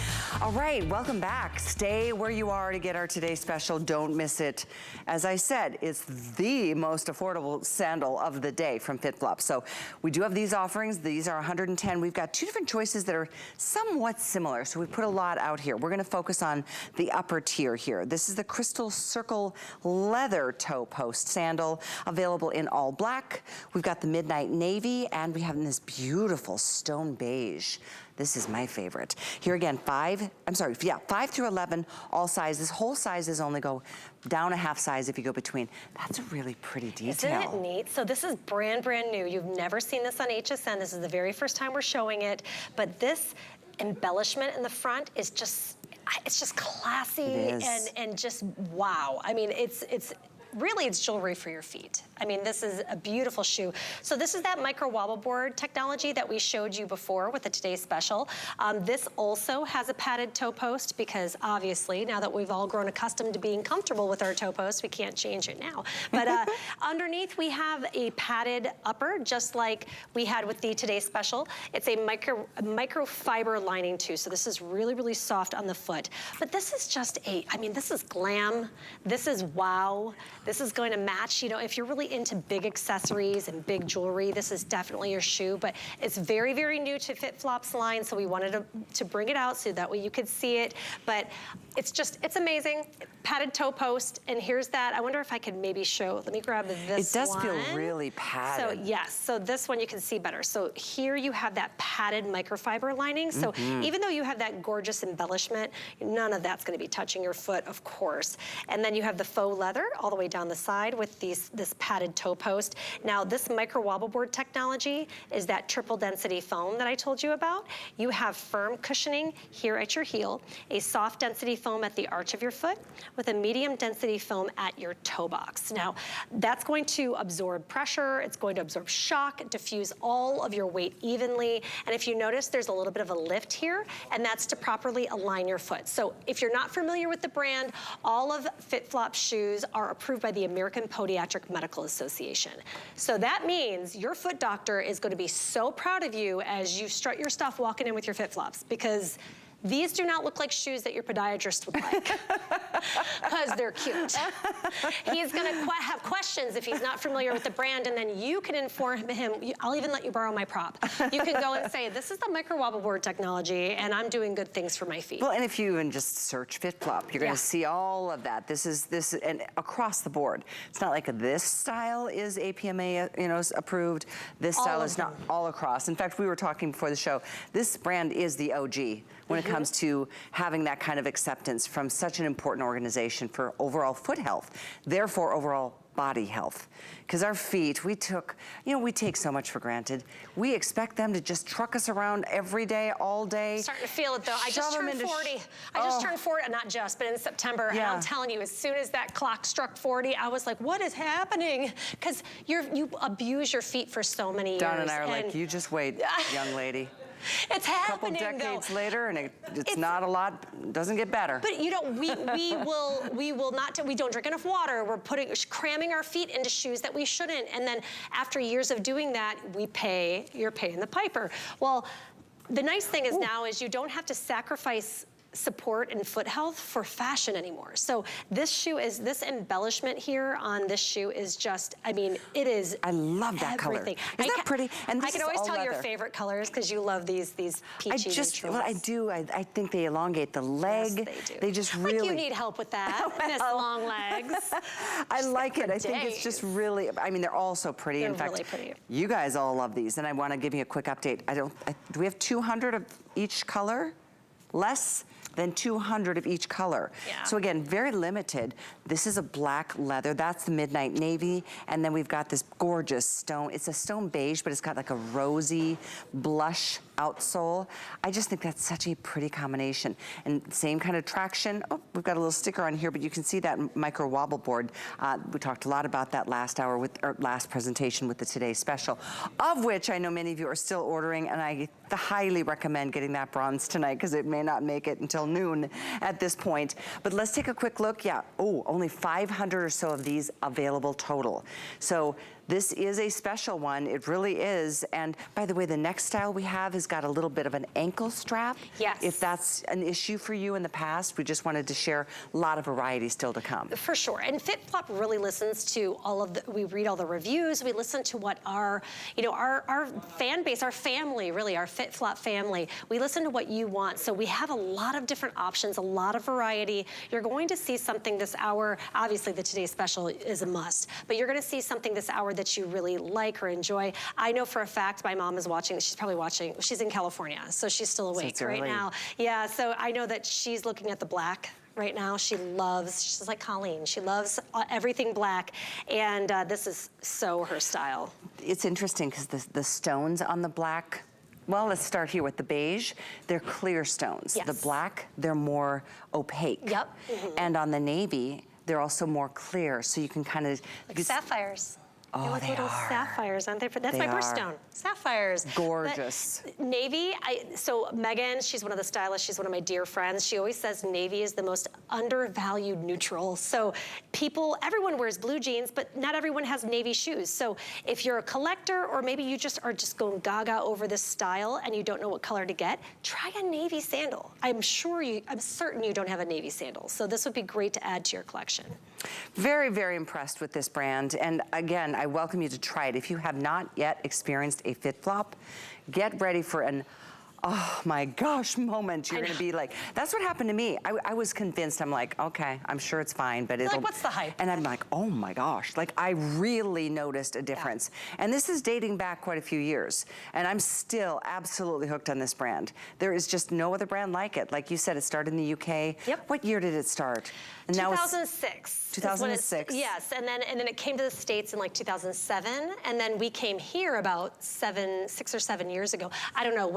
All right, welcome back. Stay where you are to get our Today Special. Don't miss it. As I said, it's the most affordable sandal of the day from FitFlop. So we do have these offerings. These are 110. We've got two different choices that are somewhat similar. So we put a lot out here. We're gonna focus on the upper tier here. This is the Crystal Circle leather toe post sandal, available in all black. We've got the midnight navy, and we have this beautiful stone beige. This is my favorite. Here again, 5 through 11, all sizes. Whole sizes only go down a half size if you go between. That's a really pretty detail. Isn't it neat? So this is brand new. You've never seen this on HSN. This is the very first time we're showing it. But this embellishment in the front is just, it's just classy and just wow. I mean, it's really, it's jewelry for your feet. I mean, this is a beautiful shoe. So this is that micro wobble board technology that we showed you before with the Today Special. This also has a padded toe post, because obviously now that we've all grown accustomed to being comfortable with our toe post, we can't change it now. But underneath we have a padded upper, just like we had with the Today Special. It's a microfiber lining too. So this is really, really soft on the foot. But this is just I mean, this is glam. This is wow. This is going to match, you know, if you're really into big accessories and big jewelry, this is definitely your shoe. But it's very, very new to FitFlop's line, so we wanted to bring it out so that way you could see it. But it's just, it's amazing. Padded toe post, and here's that. I wonder if I could maybe show, let me grab this one. It does feel really padded. So yes, so this one you can see better. So here you have that padded microfiber lining. So even though you have that gorgeous embellishment, none of that's gonna be touching your foot, of course. And then you have the faux leather all the way down the side with this padded toe post. Now this micro wobble board technology is that triple density foam that I told you about. You have firm cushioning here at your heel, a soft density foam at the arch of your foot, with a medium density foam at your toe box. Now that's going to absorb pressure, it's going to absorb shock, diffuse all of your weight evenly. And if you notice, there's a little bit of a lift here, and that's to properly align your foot. So if you're not familiar with the brand, all of FitFlop shoes are approved by the American Podiatric Medical Association. So that means your foot doctor is going to be so proud of you as you strut your stuff walking in with your FitFlops, because these do not look like shoes that your podiatrist would like. because they're cute. He's gonna have questions if he's not familiar with the brand, and then you can inform him. I'll even let you borrow my prop. You can go and say, this is the micro wobble board technology, and I'm doing good things for my feet. Well, and if you even just search FitFlop, you're gonna see all of that. This is, and across the board. It's not like this style is APMA, you know, approved. This style is not all across. In fact, we were talking before the show, this brand is the OG when it comes to having that kind of acceptance from such an important organization for overall foot health, therefore overall body health. Because our feet, we take so much for granted. We expect them to just truck us around every day, all day. Starting to feel it though. I just turned 40. I just turned 40, not just, but in September. And I'm telling you, as soon as that clock struck 40, I was like, what is happening? Because you abuse your feet for so many years. Don and I are like, you just wait, young lady. It's happening, a couple decades later, and it's not a lot, doesn't get better. But you know, we don't drink enough water. We're cramming our feet into shoes that we shouldn't. And then after years of doing that, you're paying the piper. Well, the nice thing is now is you don't have to sacrifice support and foot health for fashion anymore. So this embellishment here on this shoe is just, I mean, it is I love that everything. color. Isn't that pretty? And I can always tell your favorite colors because you love these peachy neutrals. Well, I do. I think they elongate the leg. Yes, they do. They just really. Like you need help with that, Miss Long Legs. I like it. I think it's just really, I mean, they're all so pretty. They're In fact, really pretty. You guys all love these, and I want to give you a quick update. Do we have 200 of each color? Less than 200 of each color. Yeah. So again, very limited. This is a black leather. That's the midnight navy. And then we've got this gorgeous stone. It's a stone beige, but it's got like a rosy blush outsole. I just think that's such a pretty combination. And same kind of traction. Oh, we've got a little sticker on here, but you can see that micro wobble board. We talked a lot about that last hour with our last presentation with the Today Special, of which I know many of you are still ordering, and I highly recommend getting that bronze tonight because it may not make it until noon at this point. But let's take a quick look. Yeah, only 500 or so of these available total. So this is a special one, it really is. And by the way, the next style we have has got a little bit of an ankle strap. Yes. If that's an issue for you in the past, we just wanted to share a lot of variety still to come. For sure, and FitFlop really listens to we read all the reviews, we listen to what our fan base, our family, really, our FitFlop family, we listen to what you want. So we have a lot of different options, a lot of variety. You're going to see something this hour, obviously the Today Special is a must, but you're gonna see something this hour that you really like or enjoy. I know for a fact my mom is watching, she's probably watching, she's in California, so she's still awake right now. Yeah, so I know that she's looking at the black right now. She's like Colleen, she loves everything black, and this is so her style. It's interesting because the stones on the black, well, let's start here with the beige. They're clear stones. Yes. The black, they're more opaque. Yep. And on the navy, they're also more clear, so you can kind of... Like sapphires. Oh, they look little sapphires, aren't they? That's my birthstone. Sapphires. Gorgeous. Navy, so Megan, she's one of the stylists, she's one of my dear friends. She always says navy is the most undervalued neutral. So everyone wears blue jeans, but not everyone has navy shoes. So if you're a collector, or maybe you just are going gaga over this style and you don't know what color to get, try a navy sandal. I'm certain you don't have a navy sandal. So this would be great to add to your collection. Very, very impressed with this brand. And again, I welcome you to try it. If you have not yet experienced a FitFlop, get ready for an oh my gosh moment. You're gonna be like, that's what happened to me. I was convinced, I'm like, okay, I'm sure it's fine, but it'll. Like, what's the hype? And I'm like, oh my gosh, like I really noticed a difference. Yeah. And this is dating back quite a few years, and I'm still absolutely hooked on this brand. There is just no other brand like it. Like you said, it started in the UK. Yep. What year did it start? And 2006. 2006. Yes, and then it came to the States in like 2007, and then we came here about 6 or 7 years ago. I don't know.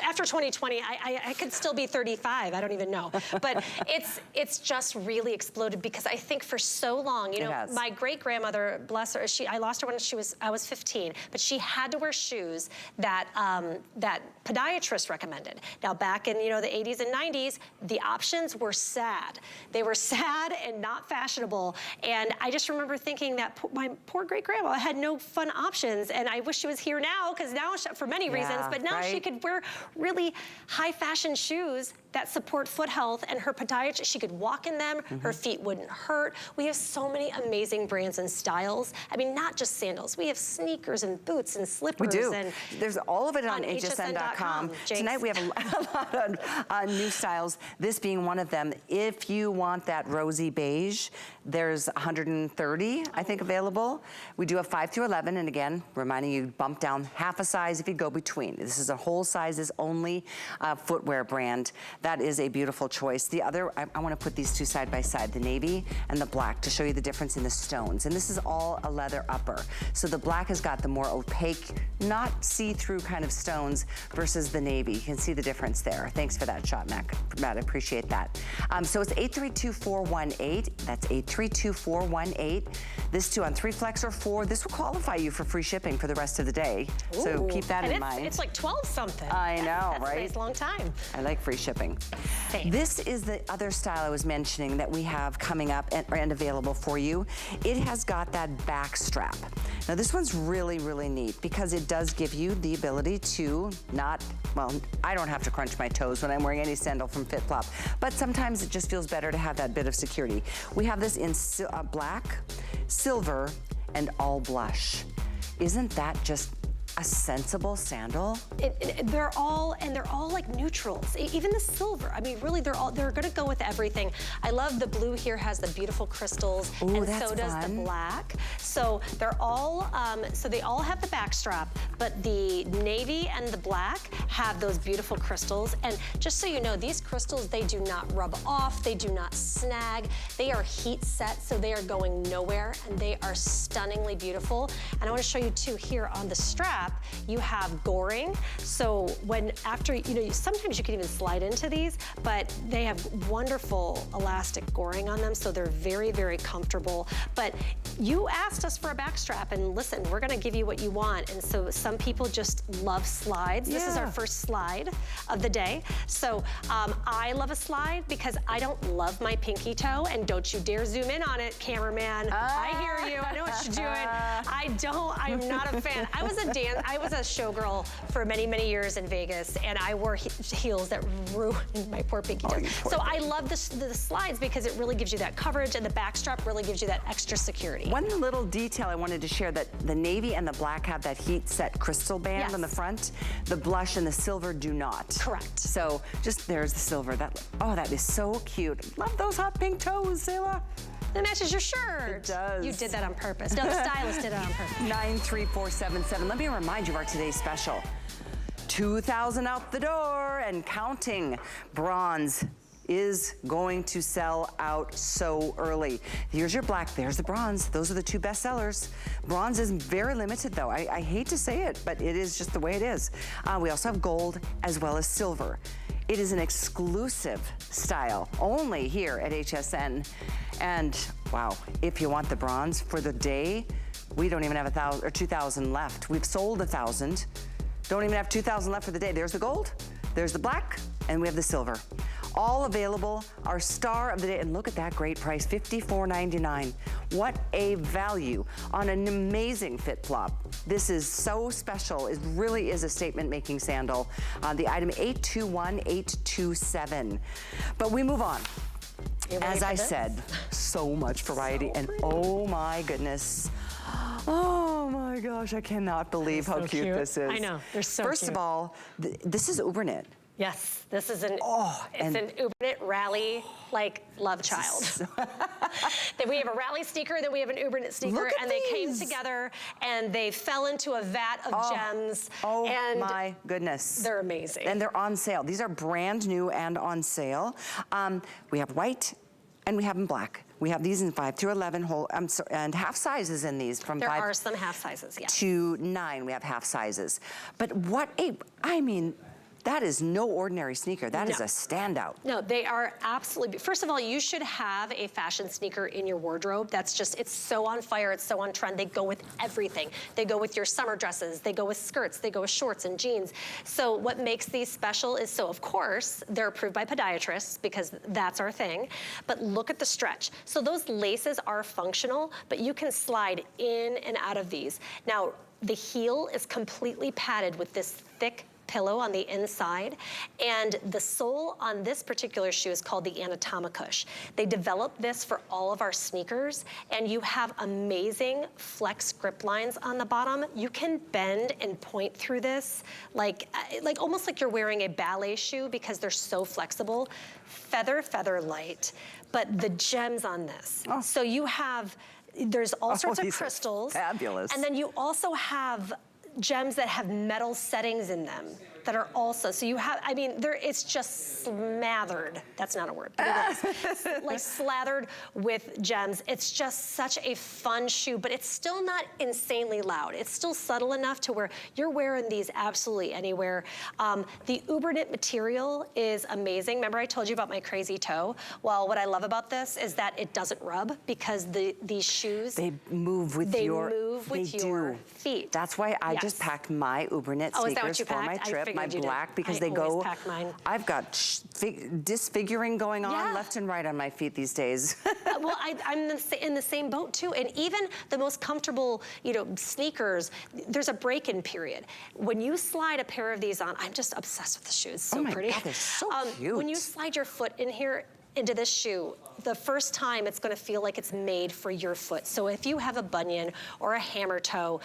After 2020, I could still be 35. I don't even know. But it's just really exploded because I think for so long, my great grandmother, bless her, I lost her when I was 15, but she had to wear shoes that podiatrists recommended. Now back in the 80s and 90s, the options were sad. They were sad and not fashionable. And I just remember thinking that my poor great grandma had no fun options. And I wish she was here now, because now, for many reasons, but now she could wear really high fashion shoes that support foot health, and her podiatrist, she could walk in them, her feet wouldn't hurt. We have so many amazing brands and styles. I mean, not just sandals. We have sneakers and boots and slippers. We do. And there's all of it on hsn.com. Tonight we have a lot of new styles, this being one of them. If you want that rosy beige, there's 130, I think, available. We do have 5 through 11, and again, reminding you, bump down half a size if you go between. This is a whole sizes only footwear brand. That is a beautiful choice. The other, I want to put these two side by side, the navy and the black, to show you the difference in the stones. And this is all a leather upper. So the black has got the more opaque, not see-through kind of stones versus the navy. You can see the difference there. Thanks for that shot, Matt. I appreciate that. So it's 832-418. That's 832-418. This too on 3 flex or 4. This will qualify you for free shipping for the rest of the day. Ooh. So keep that in mind. It's like 12 something. I know, that's right? A nice long time. I like free shipping. Same. This is the other style I was mentioning that we have coming up and available for you. It has got that back strap. Now this one's really, really neat because it does give you the ability to not, well, I don't have to crunch my toes when I'm wearing any sandal from FitFlop, but sometimes it just feels better to have that bit of security. We have this in black, silver, and all blush. Isn't that just a sensible sandal? They're all like neutrals. Even the silver. I mean, really, they're gonna go with everything. I love the blue here has the beautiful crystals, ooh, and that's so does fun. the black. So they're all, so they all have the back strap, but the navy and the black have those beautiful crystals. And just so you know, these crystals, they do not rub off, they do not snag. They are heat set, so they are going nowhere, and they are stunningly beautiful. And I want to show you too here on the strap. You have Goring, so after, you know, sometimes you can even slide into these, but they have wonderful elastic Goring on them, so they're very, very comfortable. But you asked us for a back strap, and listen, we're gonna give you what you want. And so some people just love slides. Yeah. This is our first slide of the day. So I love a slide because I don't love my pinky toe, and don't you dare zoom in on it, cameraman. I hear you, I know what you're doing. I'm not a fan. I was a showgirl for many, many years in Vegas, and I wore heels that ruined my poor pinky toe. So I love the slides because it really gives you that coverage, and the back strap really gives you that extra security. One little detail I wanted to share, that the navy and the black have that heat set crystal band yes. on the front. The blush and the silver do not. Correct. So just there's the silver. That is so cute. Love those hot pink toes, Selah. It matches your shirt. It does. You did that on purpose. No, the stylist did it on purpose. 93477. Let me remind you of our today's special. 2,000 out the door and counting. Bronze is going to sell out so early. Here's your black, there's the bronze. Those are the two best sellers. Bronze is very limited though. I hate to say it, but it is just the way it is. We also have gold as well as silver. It is an exclusive style, only here at HSN. And wow, if you want the bronze for the day, we don't even have 1,000 or 2,000 left. We've sold 1,000. Don't even have 2,000 left for the day. There's the gold, there's the black, and we have the silver. All available, our star of the day, and look at that great price, $54.99. What a value on an amazing FitFlop. This is so special. It really is a statement-making sandal. The item 821827. But we move on. As I said, so much variety, and oh my goodness. Oh my gosh, I cannot believe how cute this is. I know, they're so First of all, this is uber knit. Yes, this is an uber knit rally, like love child. Then we have a rally sneaker, then we have an uber knit sneaker, and they came together and they fell into a vat of gems. Oh and my goodness. They're amazing. And they're on sale. These are brand new and on sale. We have white and we have them black. We have these in 5 through 11 whole, and half sizes in these from 5 are some half sizes, yeah. to 9. We have half sizes. But I mean, that is no ordinary sneaker. That is a standout. No, they are absolutely, first of all, you should have a fashion sneaker in your wardrobe. That's just, it's so on fire, it's so on trend. They go with everything. They go with your summer dresses, they go with skirts, they go with shorts and jeans. So what makes these special is, so of course, they're approved by podiatrists because that's our thing, but look at the stretch. So those laces are functional, but you can slide in and out of these. Now, the heel is completely padded with this thick pillow on the inside. And the sole on this particular shoe is called the Anatomicush. They developed this for all of our sneakers, and you have amazing flex grip lines on the bottom. You can bend and point through this like almost like you're wearing a ballet shoe because they're so flexible. Feather light, but the gems on this. Oh. So you have, there's all sorts of crystals. Fabulous. And then you also have gems that have metal settings in them that are also, so you have, I mean, it's just smothered. That's not a word, but it is. Like slathered with gems. It's just such a fun shoe, but it's still not insanely loud. It's still subtle enough to where you're wearing these absolutely anywhere. The Uber knit material is amazing. Remember I told you about my crazy toe? Well, what I love about this is that it doesn't rub because these shoes, they move with your feet. That's why I just packed my Uber knit sneakers for my trip. My black, because they go, I've got disfiguring going on left and right on my feet these days. Well, I'm in the same boat too. And even the most comfortable, sneakers, there's a break-in period. When you slide a pair of these on, I'm just obsessed with the shoes. So pretty. God, they're so cute. When you slide your foot in here, into this shoe, the first time it's gonna feel like it's made for your foot. So if you have a bunion or a hammer toe,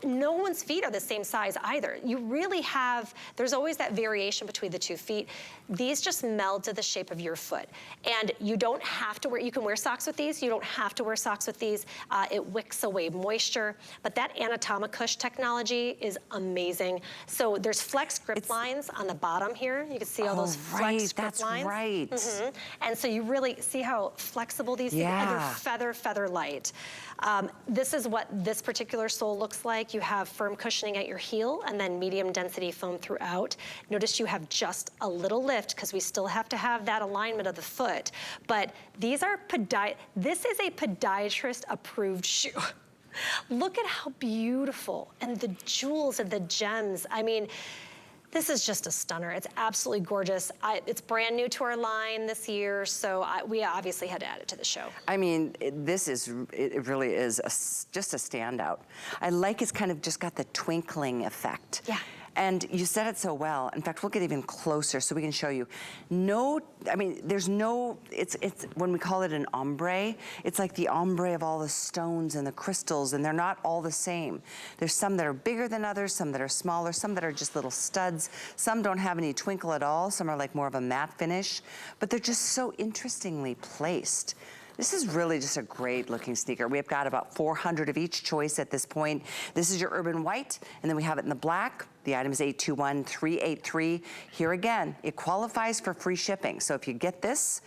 no one's feet are the same size either. You really have, there's always that variation between the 2 feet. These just meld to the shape of your foot. And you don't have to wear, you can wear socks with these, you don't have to wear socks with these. It wicks away moisture, but that Anatomicush technology is amazing. So there's flex grip lines on the bottom here. You can see all those flex grip lines. Right. Mm-hmm. And so you really see how flexible these things are. And they're feather light. This is what this particular sole looks like. You have firm cushioning at your heel and then medium density foam throughout. Notice you have just a little lift because we still have to have that alignment of the foot. But these are this is a podiatrist approved shoe. Look at how beautiful, and the jewels and the gems. I mean, this is just a stunner. It's absolutely gorgeous. It's brand new to our line this year, so we obviously had to add it to the show. I mean, it really is just a standout. I like it's kind of just got the twinkling effect. Yeah. And you said it so well. In fact, we'll get even closer so we can show you. It's when we call it an ombre, it's like the ombre of all the stones and the crystals, and they're not all the same. There's some that are bigger than others, some that are smaller, some that are just little studs, some don't have any twinkle at all, some are like more of a matte finish, but they're just so interestingly placed. This is really just a great looking sneaker. We've got about 400 of each choice at this point. This is your urban white, and then we have it in the black. The item is 821383. Here again, it qualifies for free shipping. So if you get this,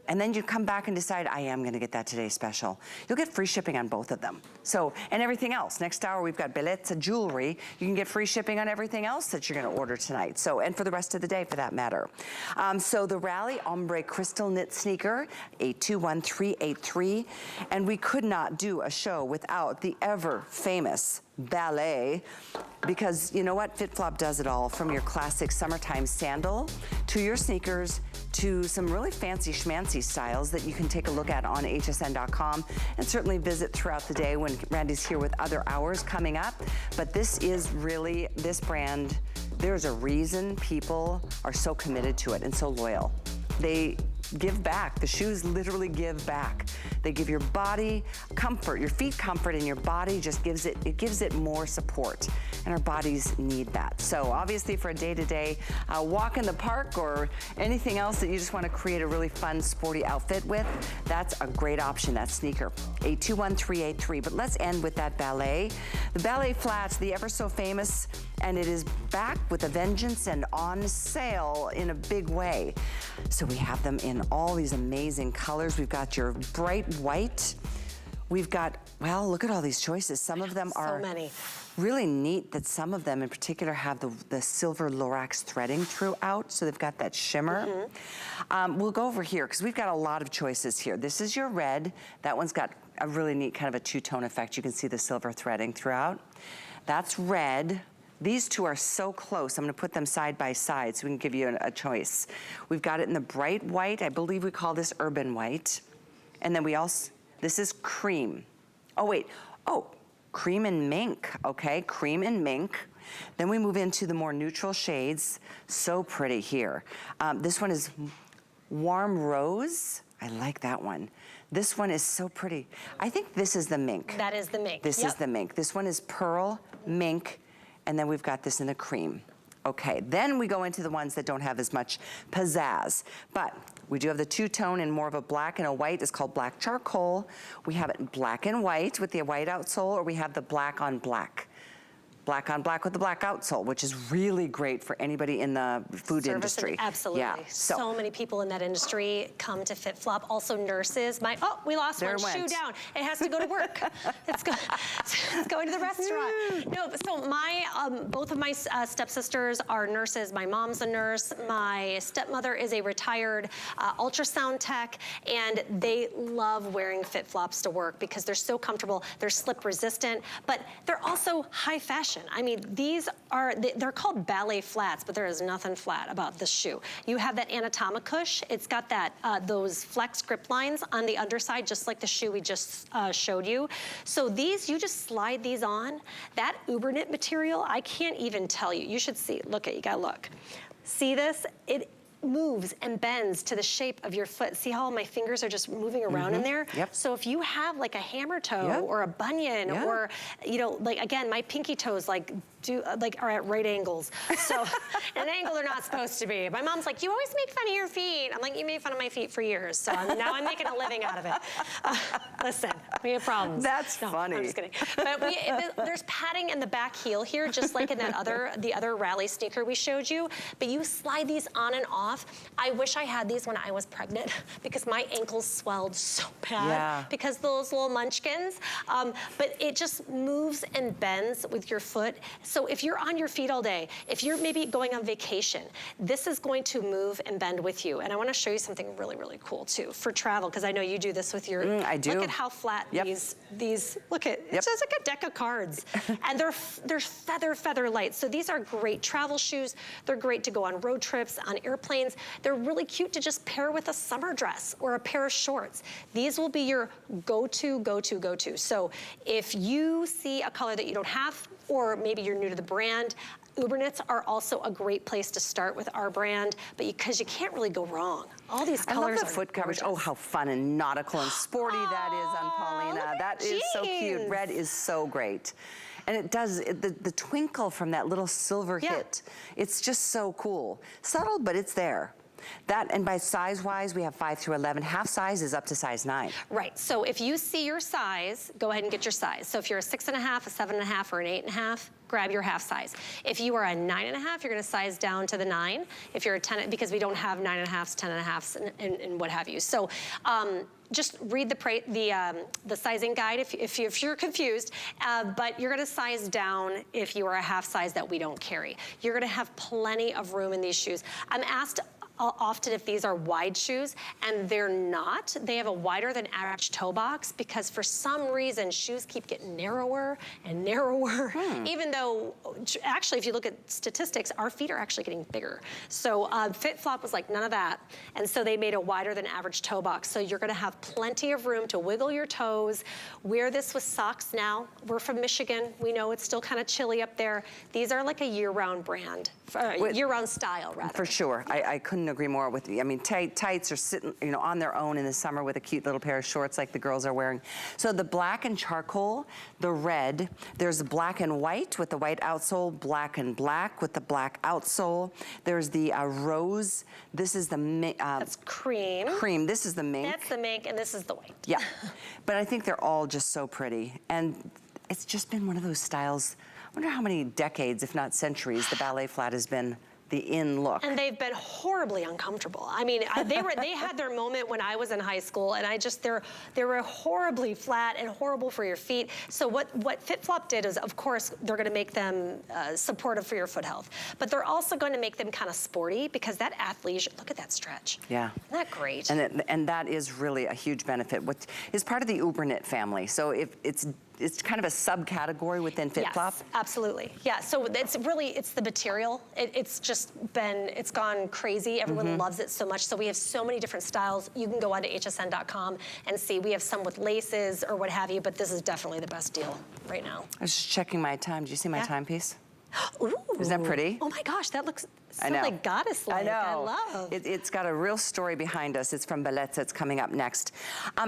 and then you come back and decide, I am gonna get that today special, you'll get free shipping on both of them. So, and everything else. Next hour, we've got bellezza jewelry. You can get free shipping on everything else that you're gonna order tonight. So, and for the rest of the day, for that matter. So the Rally Ombre Crystal Knit Sneaker, 821383. And we could not do a show without the ever famous ballet, because you know what? FitFlop does it all, from your classic summertime sandal to your sneakers to some really fancy schmancy styles that you can take a look at on hsn.com and certainly visit throughout the day when Randy's here with other hours coming up. But this is really, this brand, there's a reason people are so committed to it and so loyal. They give back. The shoes literally give back. They give your body comfort, your feet comfort, and your body just gives it more support. And our bodies need that. So obviously for a day-to-day walk in the park or anything else that you just want to create a really fun, sporty outfit with, that's a great option, that sneaker, 821383. But let's end with that ballet. The ballet flats, the ever so famous, and it is back with a vengeance and on sale in a big way. So we have them in all these amazing colors. We've got your bright white. We've got, well, look at all these choices. Some of them are really neat, that some of them in particular have the silver Lorax threading throughout, so they've got that shimmer. We'll go over here because we've got a lot of choices here. This is your red. That one's got a really neat kind of a two-tone effect. You can see the silver threading throughout. That's red. These two are so close. I'm gonna put them side by side so we can give you a choice. We've got it in the bright white. I believe we call this urban white. And then we also, this is cream. Oh wait, cream and mink, okay, cream and mink. Then we move into the more neutral shades. So pretty here. This one is warm rose. I like that one. This one is so pretty. I think this is the mink. That is the mink. This is the mink. This one is pearl, mink, and then we've got this in the cream. Okay, then we go into the ones that don't have as much pizzazz. But we do have the two-tone in more of a black and a white. It's called black charcoal. We have it in black and white with the white outsole, or we have the black on black. Black on black with the black outsole, which is really great for anybody in the food industry. Absolutely. Yeah. So many people in that industry come to FitFlop. Also nurses. Oh, we lost one shoe down. It has to go to work. it's going to the restaurant. No, so both of my stepsisters are nurses. My mom's a nurse. My stepmother is a retired ultrasound tech, and they love wearing FitFlops to work because they're so comfortable. They're slip resistant, but they're also high fashion. I mean, these are, they're called ballet flats, but there is nothing flat about this shoe. You have that Anatomicush. It's got that those flex grip lines on the underside, just like the shoe we just showed you. So these, you just slide these on. That Uber knit material, I can't even tell you. You should see, look at, you gotta look. See this? It moves and bends to the shape of your foot. See how my fingers are just moving around in there? Yep. So if you have like a hammer toe or a bunion or, you know, like again, my pinky toes are at right angles. So an angle they're not supposed to be. My mom's like, you always make fun of your feet. I'm like, you made fun of my feet for years. So now I'm making a living out of it. Listen, we have problems. That's funny. I'm just kidding. But there's padding in the back heel here, just like in that the other rally sneaker we showed you. But you slide these on and off. I wish I had these when I was pregnant because my ankles swelled so bad because those little munchkins. But it just moves and bends with your foot. So if you're on your feet all day, if you're maybe going on vacation, this is going to move and bend with you. And I want to show you something really, really cool too for travel, because I know you do this with your. I do. Look at how flat these. Look at it's just like a deck of cards, and they're feather light. So these are great travel shoes. They're great to go on road trips, on airplanes. They're really cute to just pair with a summer dress or a pair of shorts. These will be your go-to. So if you see a color that you don't have, or maybe you're new to the brand, Uber knits are also a great place to start with our brand, but because you can't really go wrong. All these colors. I love the foot coverage. Oh, how fun and nautical and sporty that is on Paulina. That is so cute. Red is so great. And it does, the twinkle from that little silver hit, it's just so cool. Subtle, but it's there. That, and by size-wise, we have 5 through 11. Half size is up to size 9. Right, so if you see your size, go ahead and get your size. So if you're a 6.5, a 7.5, or an 8.5, grab your half size. If you are a 9.5, you're gonna size down to the 9. If you're a 10, because we don't have 9.5s, 10.5s, and what have you. So just read the sizing guide if you're confused, but you're gonna size down if you are a half size that we don't carry. You're gonna have plenty of room in these shoes. I'm asked often if these are wide shoes, and they're not. They have a wider than average toe box because for some reason shoes keep getting narrower and narrower, even though actually if you look at statistics, our feet are actually getting bigger. So FitFlop was like, none of that. And so they made a wider than average toe box. So you're gonna have plenty of room to wiggle your toes. Wear this with socks now. We're from Michigan. We know it's still kind of chilly up there. These are like a year-round brand, year-round style rather. For sure, I couldn't agree more with you. I mean, tights are sitting, you know, on their own in the summer with a cute little pair of shorts like the girls are wearing. So the black and charcoal, the red, there's the black and white with the white outsole, black and black with the black outsole. There's the rose. This is the that's cream. Cream. This is the mink. That's the mink, and this is the white. Yeah, but I think they're all just so pretty, and it's just been one of those styles. I wonder how many decades, if not centuries, the ballet flat has been the in look. And they've been horribly uncomfortable. I mean, they had their moment when I was in high school, and they were horribly flat and horrible for your feet. So what FitFlop did is, of course, they're gonna make them supportive for your foot health, but they're also gonna make them kind of sporty because that athleisure, look at that stretch. Yeah. Isn't that great? And that is really a huge benefit. What is part of the Uber knit family. So if it's kind of a subcategory within FitFlop? Yes, absolutely. Yeah, so it's the material. It's gone crazy. Everyone loves it so much. So we have so many different styles. You can go onto hsn.com and see. We have some with laces or what have you, but this is definitely the best deal right now. I was just checking my time. Did you see my timepiece? Ooh. Isn't that pretty? Oh my gosh, that looks so I know. like goddess-like. I know. I love. It's got a real story behind us. It's from Bellezza. It's coming up next.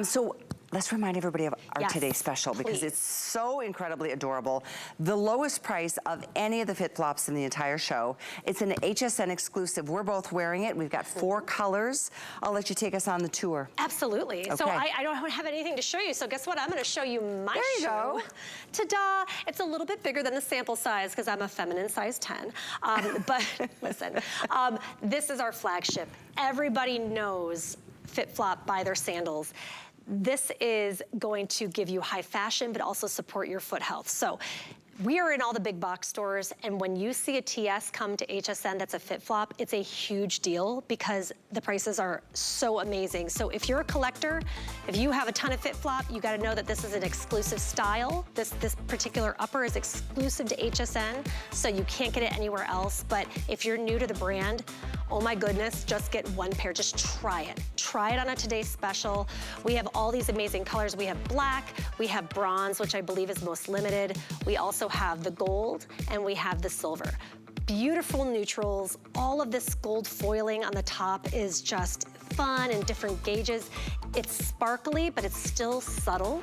So let's remind everybody of our Yes, today's special because please. it's so incredibly adorable. The lowest price of any of the FitFlops in the entire show. It's an HSN exclusive. We're both wearing it. We've got 4 colors. I'll let you take us on the tour. Absolutely. So Okay. I don't have anything to show you. So guess what? I'm going to show you my There you shoe. go. Ta-da! It's a little bit bigger than the sample size because I'm a feminine size 10. But listen, this is our flagship. Everybody knows FitFlop by their sandals. This is going to give you high fashion, but also support your foot health. So we are in all the big box stores, and when you see a TS come to HSN that's a FitFlop, it's a huge deal because the prices are so amazing. So if you're a collector, if you have a ton of FitFlop, you gotta know that this is an exclusive style. This particular upper is exclusive to HSN, so you can't get it anywhere else. But if you're new to the brand, oh my goodness, just get 1 pair, just try it. Try it on a today's special. We have all these amazing colors. We have black, we have bronze, which I believe is most limited. We also have the gold and we have the silver. Beautiful neutrals. All of this gold foiling on the top is just fun and different gauges. It's sparkly, but it's still subtle.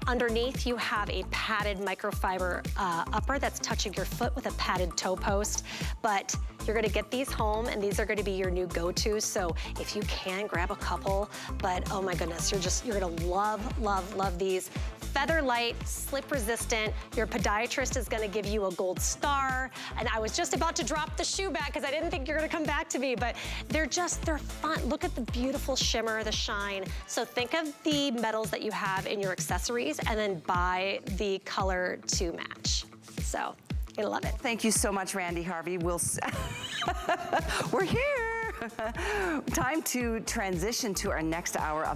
Underneath, you have a padded microfiber upper that's touching your foot with a padded toe post. But you're gonna get these home, and these are gonna be your new go-tos. So if you can, grab a couple. But oh my goodness, you're gonna love, love, love these. Feather light, slip resistant. Your podiatrist is gonna give you a gold star. And I was just about to drop the shoe back because I didn't think you're gonna come back to me, but they're fun. Look at the beautiful shimmer, the shine. So think of the metals that you have in your accessories and then buy the color to match. So, you'll love it. Thank you so much, Randy Harvey. We're here. Time to transition to our next hour of